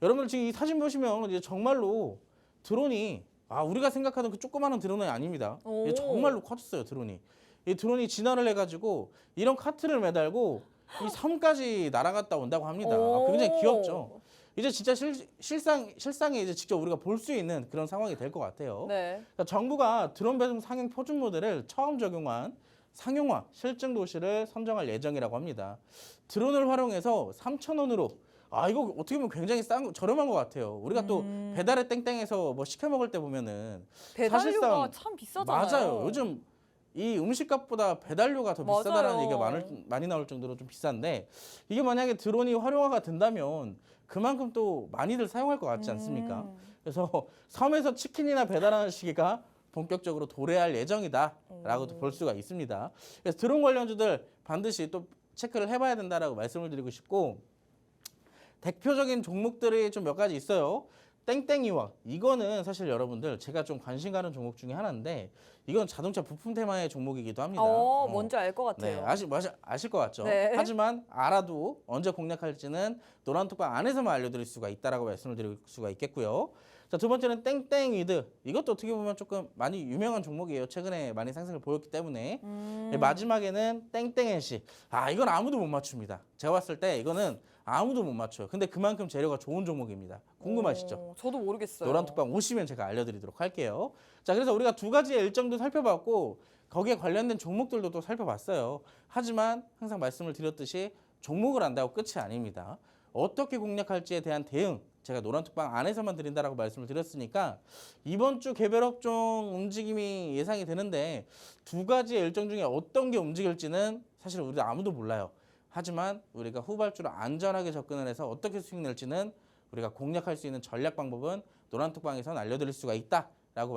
여러분들 지금 이 사진 보시면 이제 정말로 드론이 우리가 생각하던 그 조그마한 드론이 아닙니다. 이게 정말로 커졌어요, 드론이. 이 드론이 진화를 해가지고 이런 카트를 매달고 이 섬까지 날아갔다 온다고 합니다. 굉장히 귀엽죠. 이제 진짜 실상에 이제 직접 우리가 볼 수 있는 그런 상황이 될 것 같아요. 네. 그러니까 정부가 드론 배송 상용 표준 모델을 처음 적용한 상용화 실증 도시를 선정할 예정이라고 합니다. 드론을 활용해서 3,000원으로 이거 어떻게 보면 굉장히 저렴한 것 같아요. 우리가 또 배달의 땡땡에서 뭐 시켜 먹을 때 보면은 배달료가 사실상 참 비싸잖아요. 맞아요. 요즘 이 음식값보다 배달료가 더 비싸다라는 맞아요. 얘기가 많이 나올 정도로 좀 비싼데, 이게 만약에 드론이 활용화가 된다면 그만큼 또 많이들 사용할 것 같지 않습니까? 그래서 섬에서 치킨이나 배달하는 시기가 본격적으로 도래할 예정이다라고도 볼 수가 있습니다. 그래서 드론 관련주들 반드시 또 체크를 해봐야 된다라고 말씀을 드리고 싶고, 대표적인 종목들이 좀 몇 가지 있어요. 땡땡이와 이거는 사실 여러분들 제가 좀 관심 가는 종목 중에 하나인데, 이건 자동차 부품 테마의 종목이기도 합니다. 뭔지 알 것 네, 같아요. 아실 것 같죠? 네. 하지만 알아도 언제 공략할지는 노란톡방 안에서만 알려드릴 수가 있다라고 말씀을 드릴 수가 있겠고요. 자, 두 번째는 땡땡위드. 이것도 어떻게 보면 조금 많이 유명한 종목이에요. 최근에 많이 상승을 보였기 때문에. 네, 마지막에는 땡땡NC. 이건 아무도 못 맞춥니다. 제가 봤을 때 이거는 아무도 못 맞춰요. 근데 그만큼 재료가 좋은 종목입니다. 궁금하시죠? 저도 모르겠어요. 노란톡방 오시면 제가 알려드리도록 할게요. 자, 그래서 우리가 두 가지의 일정도 살펴봤고 거기에 관련된 종목들도 또 살펴봤어요. 하지만 항상 말씀을 드렸듯이 종목을 안다고 끝이 아닙니다. 어떻게 공략할지에 대한 대응 제가 노란톡방 안에서만 드린다라고 말씀을 드렸으니까 이번 주 개별 업종 움직임이 예상이 되는데 두 가지의 일정 중에 어떤 게 움직일지는 사실 우리 아무도 몰라요. 하지만 우리가 후발주로 안전하게 접근을 해서 어떻게 수익 낼지는 우리가 공략할 수 있는 전략 방법은 노란톡방에서는 알려드릴 수가 있다라고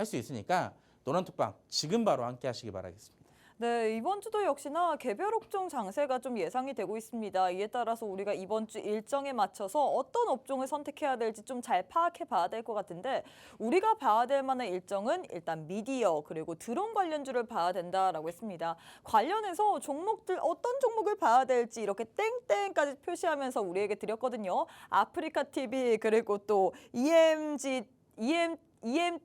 할 수 있으니까 노란톡방 지금 바로 함께 하시기 바라겠습니다. 네, 이번 주도 역시나 개별 업종 장세가 좀 예상이 되고 있습니다. 이에 따라서 우리가 이번 주 일정에 맞춰서 어떤 업종을 선택해야 될지 좀 잘 파악해 봐야 될 것 같은데 우리가 봐야 될 만한 일정은 일단 미디어 그리고 드론 관련주를 봐야 된다라고 했습니다. 관련해서 종목들 어떤 종목을 봐야 될지 이렇게 땡땡까지 표시하면서 우리에게 드렸거든요. 아프리카 TV 그리고 또 EM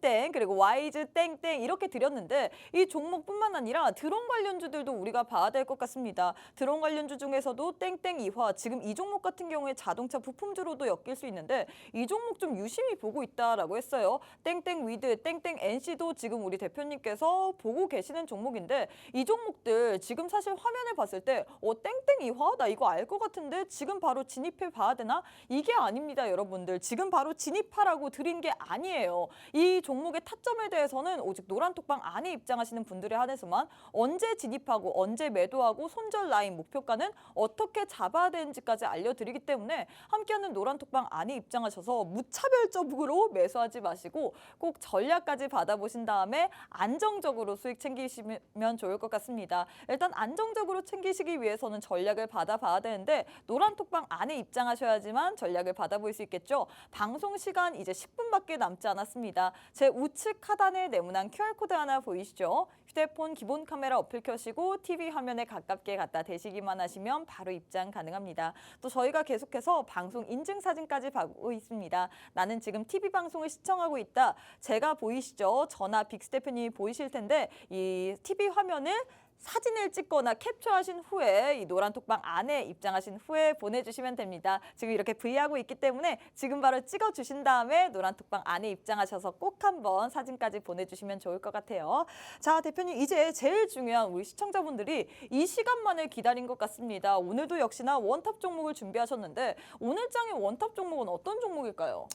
땡 그리고 와이즈 땡땡 이렇게 드렸는데 이 종목뿐만 아니라 드론 관련주들도 우리가 봐야 될 것 같습니다. 드론 관련주 중에서도 땡땡 이화 지금 이 종목 같은 경우에 자동차 부품주로도 엮일 수 있는데 이 종목 좀 유심히 보고 있다라고 했어요. 땡땡 위드, 땡땡 NC도 지금 우리 대표님께서 보고 계시는 종목인데 이 종목들 지금 사실 화면을 봤을 때 땡땡 이화 나 이거 알 것 같은데 지금 바로 진입해 봐야 되나? 이게 아닙니다, 여러분들. 지금 바로 진입하라고 드린 게 아니에요. 이 종목의 타점에 대해서는 오직 노란톡방 안에 입장하시는 분들에 한해서만 언제 진입하고 언제 매도하고 손절 라인 목표가는 어떻게 잡아야 되는지까지 알려드리기 때문에 함께하는 노란톡방 안에 입장하셔서 무차별적으로 매수하지 마시고 꼭 전략까지 받아보신 다음에 안정적으로 수익 챙기시면 좋을 것 같습니다. 일단 안정적으로 챙기시기 위해서는 전략을 받아봐야 되는데 노란톡방 안에 입장하셔야지만 전략을 받아볼 수 있겠죠. 방송 시간 이제 10분밖에 남지 않았습니다. 제 우측 하단에 네모난 QR코드 하나 보이시죠? 휴대폰 기본 카메라 어플 켜시고 TV 화면에 가깝게 갖다 대시기만 하시면 바로 입장 가능합니다. 또 저희가 계속해서 방송 인증 사진까지 받고 있습니다. 나는 지금 TV 방송을 시청하고 있다. 제가 보이시죠? 저나 빅스 대표님이 보이실 텐데 이 TV 화면을 사진을 찍거나 캡처하신 후에 이 노란톡방 안에 입장하신 후에 보내주시면 됩니다. 지금 이렇게 V하고 있기 때문에 지금 바로 찍어주신 다음에 노란톡방 안에 입장하셔서 꼭 한번 사진까지 보내주시면 좋을 것 같아요. 자, 대표님 이제 제일 중요한 우리 시청자분들이 이 시간만을 기다린 것 같습니다. 오늘도 역시나 원탑 종목을 준비하셨는데 오늘 장의 원탑 종목은 어떤 종목일까요?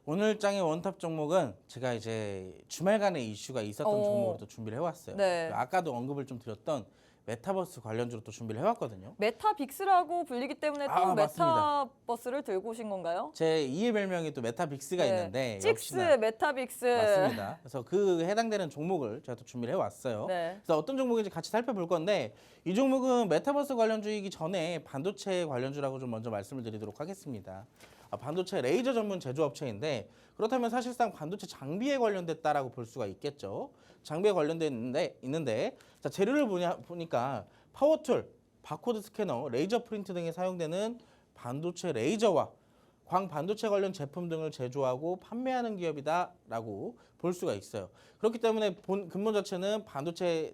오늘 장의 원탑 종목은 제가 이제 주말간에 이슈가 있었던 종목으로 또 준비를 해왔어요. 네. 아까도 언급을 좀 드렸던 메타버스 관련주로 또 준비를 해왔거든요. 메타빅스라고 불리기 때문에 또 맞습니다. 메타버스를 들고 오신 건가요? 제 2의 별명이 또 메타빅스가 네. 있는데 찍스, 역시나 메타빅스. 맞습니다. 그래서 그 해당되는 종목을 제가 또 준비를 해왔어요. 네. 그래서 어떤 종목인지 같이 살펴볼 건데 이 종목은 메타버스 관련주이기 전에 반도체 관련주라고 좀 먼저 말씀을 드리도록 하겠습니다. 반도체 레이저 전문 제조업체인데 그렇다면 사실상 반도체 장비에 관련됐다라고 볼 수가 있겠죠. 장비에 관련돼 있는데 자, 재료를 보니까 파워툴, 바코드 스캐너, 레이저 프린트 등에 사용되는 반도체 레이저와 광반도체 관련 제품 등을 제조하고 판매하는 기업이다라고 볼 수가 있어요. 그렇기 때문에 근본 자체는 반도체에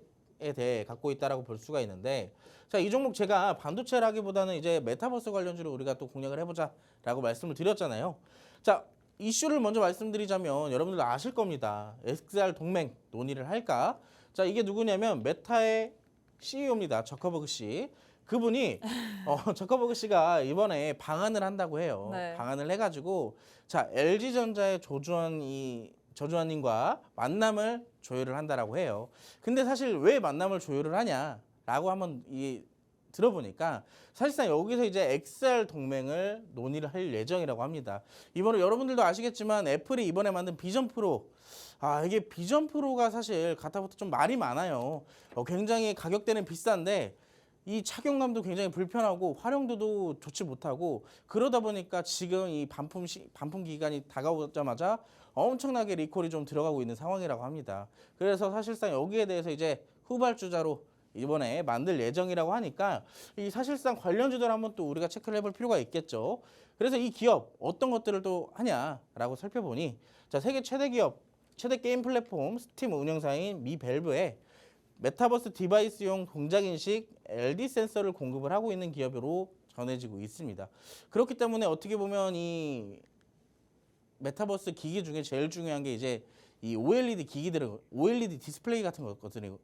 대해 갖고 있다라고 볼 수가 있는데 자, 이 종목 제가 반도체라기보다는 이제 메타버스 관련주로 우리가 또 공략을 해보자라고 말씀을 드렸잖아요. 자, 이슈를 먼저 말씀드리자면 여러분들 아실 겁니다. XR 동맹 논의를 할까? 자, 이게 누구냐면 메타의 CEO입니다. 저커버그 씨. 그분이 저커버그 씨가 이번에 방한을 한다고 해요. 네. 방한을 해가지고 자, LG전자의 조주환님과 만남을 조율을 한다라고 해요. 근데 사실 왜 만남을 조율을 하냐라고 한번 들어보니까 사실상 여기서 이제 XR 동맹을 논의를 할 예정이라고 합니다. 이번에 여러분들도 아시겠지만 애플이 이번에 만든 비전 프로 이게 비전 프로가 사실 가타부터 좀 말이 많아요. 굉장히 가격대는 비싼데 이 착용감도 굉장히 불편하고 활용도도 좋지 못하고 그러다 보니까 지금 이 반품 기간이 다가오자마자 엄청나게 리콜이 좀 들어가고 있는 상황이라고 합니다. 그래서 사실상 여기에 대해서 이제 후발주자로 이번에 만들 예정이라고 하니까 이 사실상 관련주들 한번 또 우리가 체크를 해볼 필요가 있겠죠. 그래서 이 기업 어떤 것들을 또 하냐라고 살펴보니 자, 세계 최대 기업, 최대 게임 플랫폼 스팀 운영사인 미밸브에 메타버스 디바이스용 동작인식 LD 센서를 공급을 하고 있는 기업으로 전해지고 있습니다. 그렇기 때문에 어떻게 보면 이 메타버스 기기 중에 제일 중요한 게 이제 이 OLED OLED 디스플레이 같은 거거든요.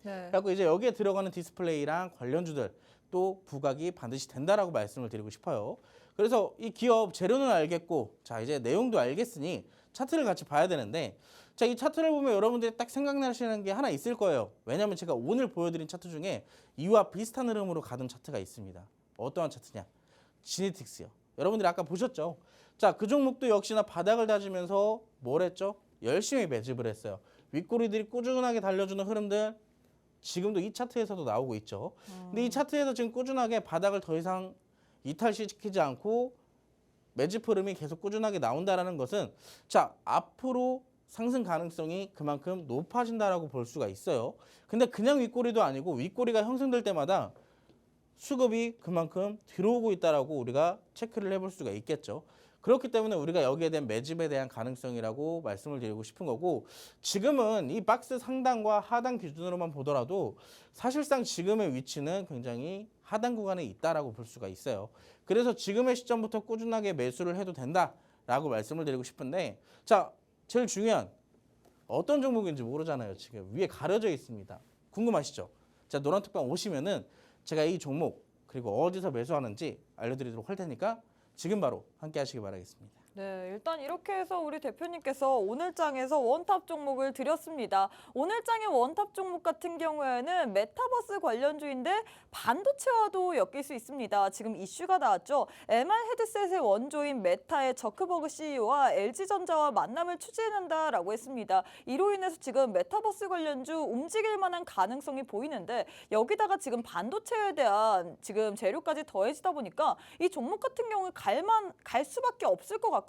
네. 그래서 이제 여기에 들어가는 디스플레이랑 관련주들 또 부각이 반드시 된다라고 말씀을 드리고 싶어요. 그래서 이 기업 재료는 알겠고 자, 이제 내용도 알겠으니 차트를 같이 봐야 되는데 자, 이 차트를 보면 여러분들이 딱 생각나시는 게 하나 있을 거예요. 왜냐하면 제가 오늘 보여드린 차트 중에 이와 비슷한 흐름으로 가던 차트가 있습니다. 어떠한 차트냐? 지네틱스요. 여러분들이 아까 보셨죠? 자, 그 종목도 역시나 바닥을 다지면서 뭘 했죠? 열심히 매집을 했어요. 윗꼬리들이 꾸준하게 달려주는 흐름들 지금도 이 차트에서도 나오고 있죠. 근데 이 차트에서 지금 꾸준하게 바닥을 더 이상 이탈시키지 않고 매집 흐름이 계속 꾸준하게 나온다라는 것은 자, 앞으로 상승 가능성이 그만큼 높아진다라고 볼 수가 있어요. 근데 그냥 윗꼬리도 아니고 윗꼬리가 형성될 때마다 수급이 그만큼 들어오고 있다라고 우리가 체크를 해볼 수가 있겠죠. 그렇기 때문에 우리가 여기에 대한 매집에 대한 가능성이라고 말씀을 드리고 싶은 거고, 지금은 이 박스 상단과 하단 기준으로만 보더라도 사실상 지금의 위치는 굉장히 하단 구간에 있다라고 볼 수가 있어요. 그래서 지금의 시점부터 꾸준하게 매수를 해도 된다라고 말씀을 드리고 싶은데, 자, 제일 중요한 어떤 종목인지 모르잖아요. 지금 위에 가려져 있습니다. 궁금하시죠? 자, 노란 톡방 오시면은 제가 이 종목 그리고 어디서 매수하는지 알려드리도록 할 테니까 지금 바로 함께 하시기 바라겠습니다. 네, 일단 이렇게 해서 우리 대표님께서 오늘 장에서 원탑 종목을 드렸습니다. 오늘 장의 원탑 종목 같은 경우에는 메타버스 관련주인데 반도체와도 엮일 수 있습니다. 지금 이슈가 나왔죠. MR 헤드셋의 원조인 메타의 저크버그 CEO와 LG전자와 만남을 추진한다라고 했습니다. 이로 인해서 지금 메타버스 관련주 움직일 만한 가능성이 보이는데, 여기다가 지금 반도체에 대한 지금 재료까지 더해지다 보니까 이 종목 같은 경우에 갈 수밖에 없을 것 같거든요.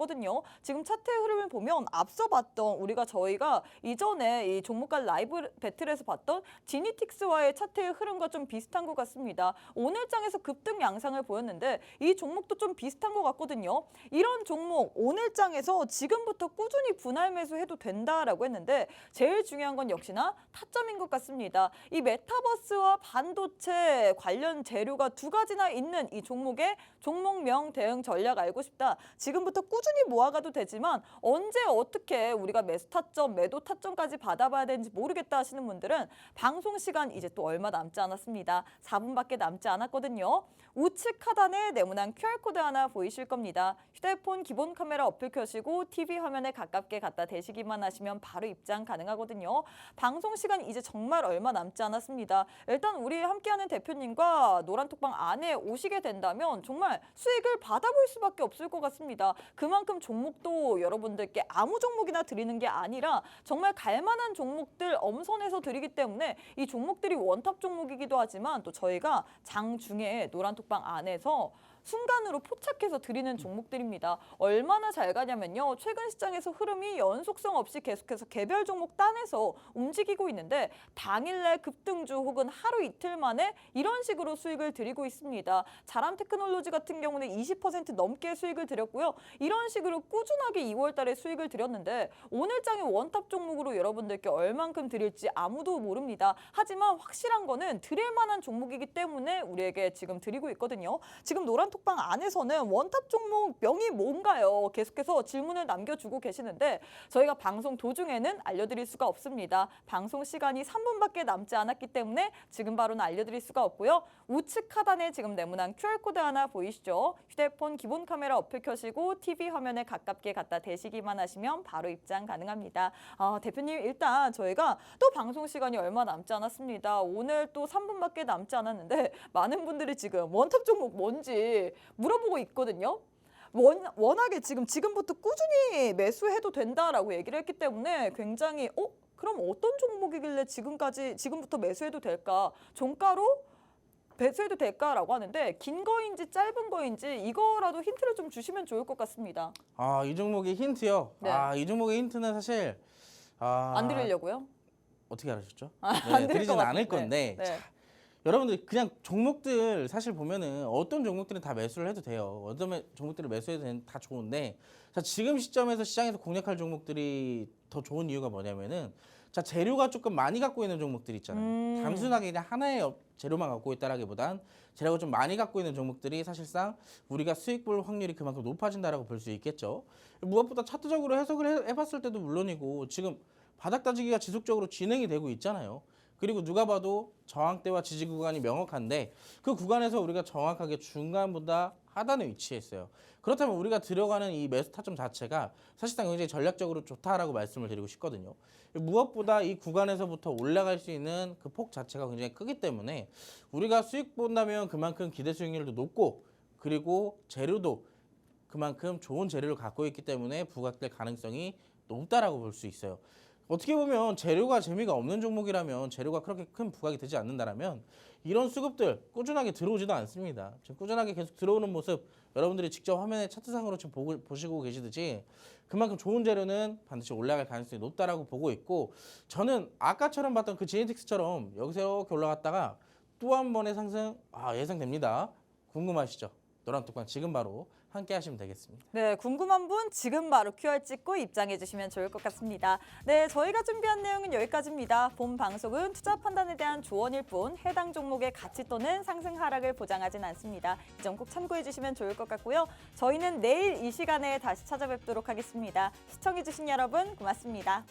지금 차트의 흐름을 보면 앞서 봤던 저희가 이전에 이 종목 간 라이브 배틀에서 봤던 지니틱스와의 차트의 흐름과 좀 비슷한 것 같습니다. 오늘 장에서 급등 양상을 보였는데 이 종목도 좀 비슷한 것 같거든요. 이런 종목 오늘 장에서 지금부터 꾸준히 분할 매수해도 된다라고 했는데, 제일 중요한 건 역시나 타점인 것 같습니다. 이 메타버스와 반도체 관련 재료가 두 가지나 있는 이 종목의 종목명 대응 전략 알고 싶다. 지금부터 꾸준히 모아가도 되지만 언제 어떻게 우리가 매수 타점, 매도 타점까지 받아봐야 되는지 모르겠다 하시는 분들은 방송 시간 이제 또 얼마 남지 않았습니다. 4분밖에 남지 않았거든요. 우측 하단에 네모난 QR코드 하나 보이실 겁니다. 휴대폰 기본 카메라 어플 켜시고 TV 화면에 가깝게 갖다 대시기만 하시면 바로 입장 가능하거든요. 방송 시간 이제 정말 얼마 남지 않았습니다. 일단 우리 함께하는 대표님과 노란톡방 안에 오시게 된다면 정말 수익을 받아볼 수밖에 없을 것 같습니다. 그만큼 종목도 여러분들께 아무 종목이나 드리는 게 아니라 정말 갈만한 종목들 엄선해서 드리기 때문에 이 종목들이 원탑 종목이기도 하지만 또 저희가 장 중에 노란톡방 안에서 순간으로 포착해서 드리는 종목들입니다. 얼마나 잘 가냐면요. 최근 시장에서 흐름이 연속성 없이 계속해서 개별 종목 따내서 움직이고 있는데 당일내 급등주 혹은 하루 이틀 만에 이런 식으로 수익을 드리고 있습니다. 자람 테크놀로지 같은 경우는 20% 넘게 수익을 드렸고요. 이런 식으로 꾸준하게 2월 달에 수익을 드렸는데 오늘 장의 원탑 종목으로 여러분들께 얼만큼 드릴지 아무도 모릅니다. 하지만 확실한 거는 드릴 만한 종목이기 때문에 우리에게 지금 드리고 있거든요. 지금 노란톡방 안에서는 원탑 종목 명이 뭔가요? 계속해서 질문을 남겨주고 계시는데 저희가 방송 도중에는 알려드릴 수가 없습니다. 방송 시간이 3분밖에 남지 않았기 때문에 지금 바로는 알려드릴 수가 없고요. 우측 하단에 지금 네모난 QR코드 하나 보이시죠? 휴대폰 기본 카메라 어플 켜시고 TV 화면에 가깝게 갖다 대시기만 하시면 바로 입장 가능합니다. 대표님 일단 저희가 또 방송 시간이 얼마 남지 않았습니다. 오늘 또 3분밖에 남지 않았는데 많은 분들이 지금 원탑 종목 뭔지 물어보고 있거든요. 워낙에 지금부터 꾸준히 매수해도 된다라고 얘기를 했기 때문에 굉장히 그럼 어떤 종목이길래 지금부터 매수해도 될까? 종가로 매수해도 될까라고 하는데 긴 거인지 짧은 거인지 이거라도 힌트를 좀 주시면 좋을 것 같습니다. 이 종목의 힌트요. 네. 이 종목의 힌트는 사실 안 드리려고요? 어떻게 알으셨죠? 안 드릴 드리진 것 않을 같은데. 건데 네. 자, 여러분들 그냥 종목들 사실 보면은 어떤 종목들은 다 매수를 해도 돼요. 어떤 종목들을 매수해도 다 좋은데, 자, 지금 시점에서 시장에서 공략할 종목들이 더 좋은 이유가 뭐냐면은, 자, 재료가 조금 많이 갖고 있는 종목들 있잖아요. 단순하게 그냥 하나의 재료만 갖고 있다라기보단 재료가 좀 많이 갖고 있는 종목들이 사실상 우리가 수익 볼 확률이 그만큼 높아진다라고 볼 수 있겠죠. 무엇보다 차트적으로 해석을 해봤을 때도 물론이고 지금 바닥 다지기가 지속적으로 진행이 되고 있잖아요. 그리고 누가 봐도 저항대와 지지 구간이 명확한데 그 구간에서 우리가 정확하게 중간보다 하단에 위치했어요. 그렇다면 우리가 들어가는 이 매수 타점 자체가 사실상 굉장히 전략적으로 좋다라고 말씀을 드리고 싶거든요. 무엇보다 이 구간에서부터 올라갈 수 있는 그 폭 자체가 굉장히 크기 때문에 우리가 수익 본다면 그만큼 기대 수익률도 높고 그리고 재료도 그만큼 좋은 재료를 갖고 있기 때문에 부각될 가능성이 높다라고 볼 수 있어요. 어떻게 보면 재료가 재미가 없는 종목이라면 재료가 그렇게 큰 부각이 되지 않는다라면 이런 수급들 꾸준하게 들어오지도 않습니다. 지금 꾸준하게 계속 들어오는 모습 여러분들이 직접 화면에 차트상으로 지금 보시고 계시듯이 그만큼 좋은 재료는 반드시 올라갈 가능성이 높다라고 보고 있고 저는 아까처럼 봤던 그 지네틱스처럼 여기서 이렇게 올라갔다가 또 한 번의 상승 예상됩니다. 궁금하시죠? 노란톡방 지금 바로 함께 하시면 되겠습니다. 네, 궁금한 분 지금 바로 QR 찍고 입장해 주시면 좋을 것 같습니다. 네, 저희가 준비한 내용은 여기까지입니다. 본 방송은 투자 판단에 대한 조언일 뿐 해당 종목의 가치 또는 상승 하락을 보장하진 않습니다. 이 점 꼭 참고해 주시면 좋을 것 같고요. 저희는 내일 이 시간에 다시 찾아뵙도록 하겠습니다. 시청해 주신 여러분 고맙습니다.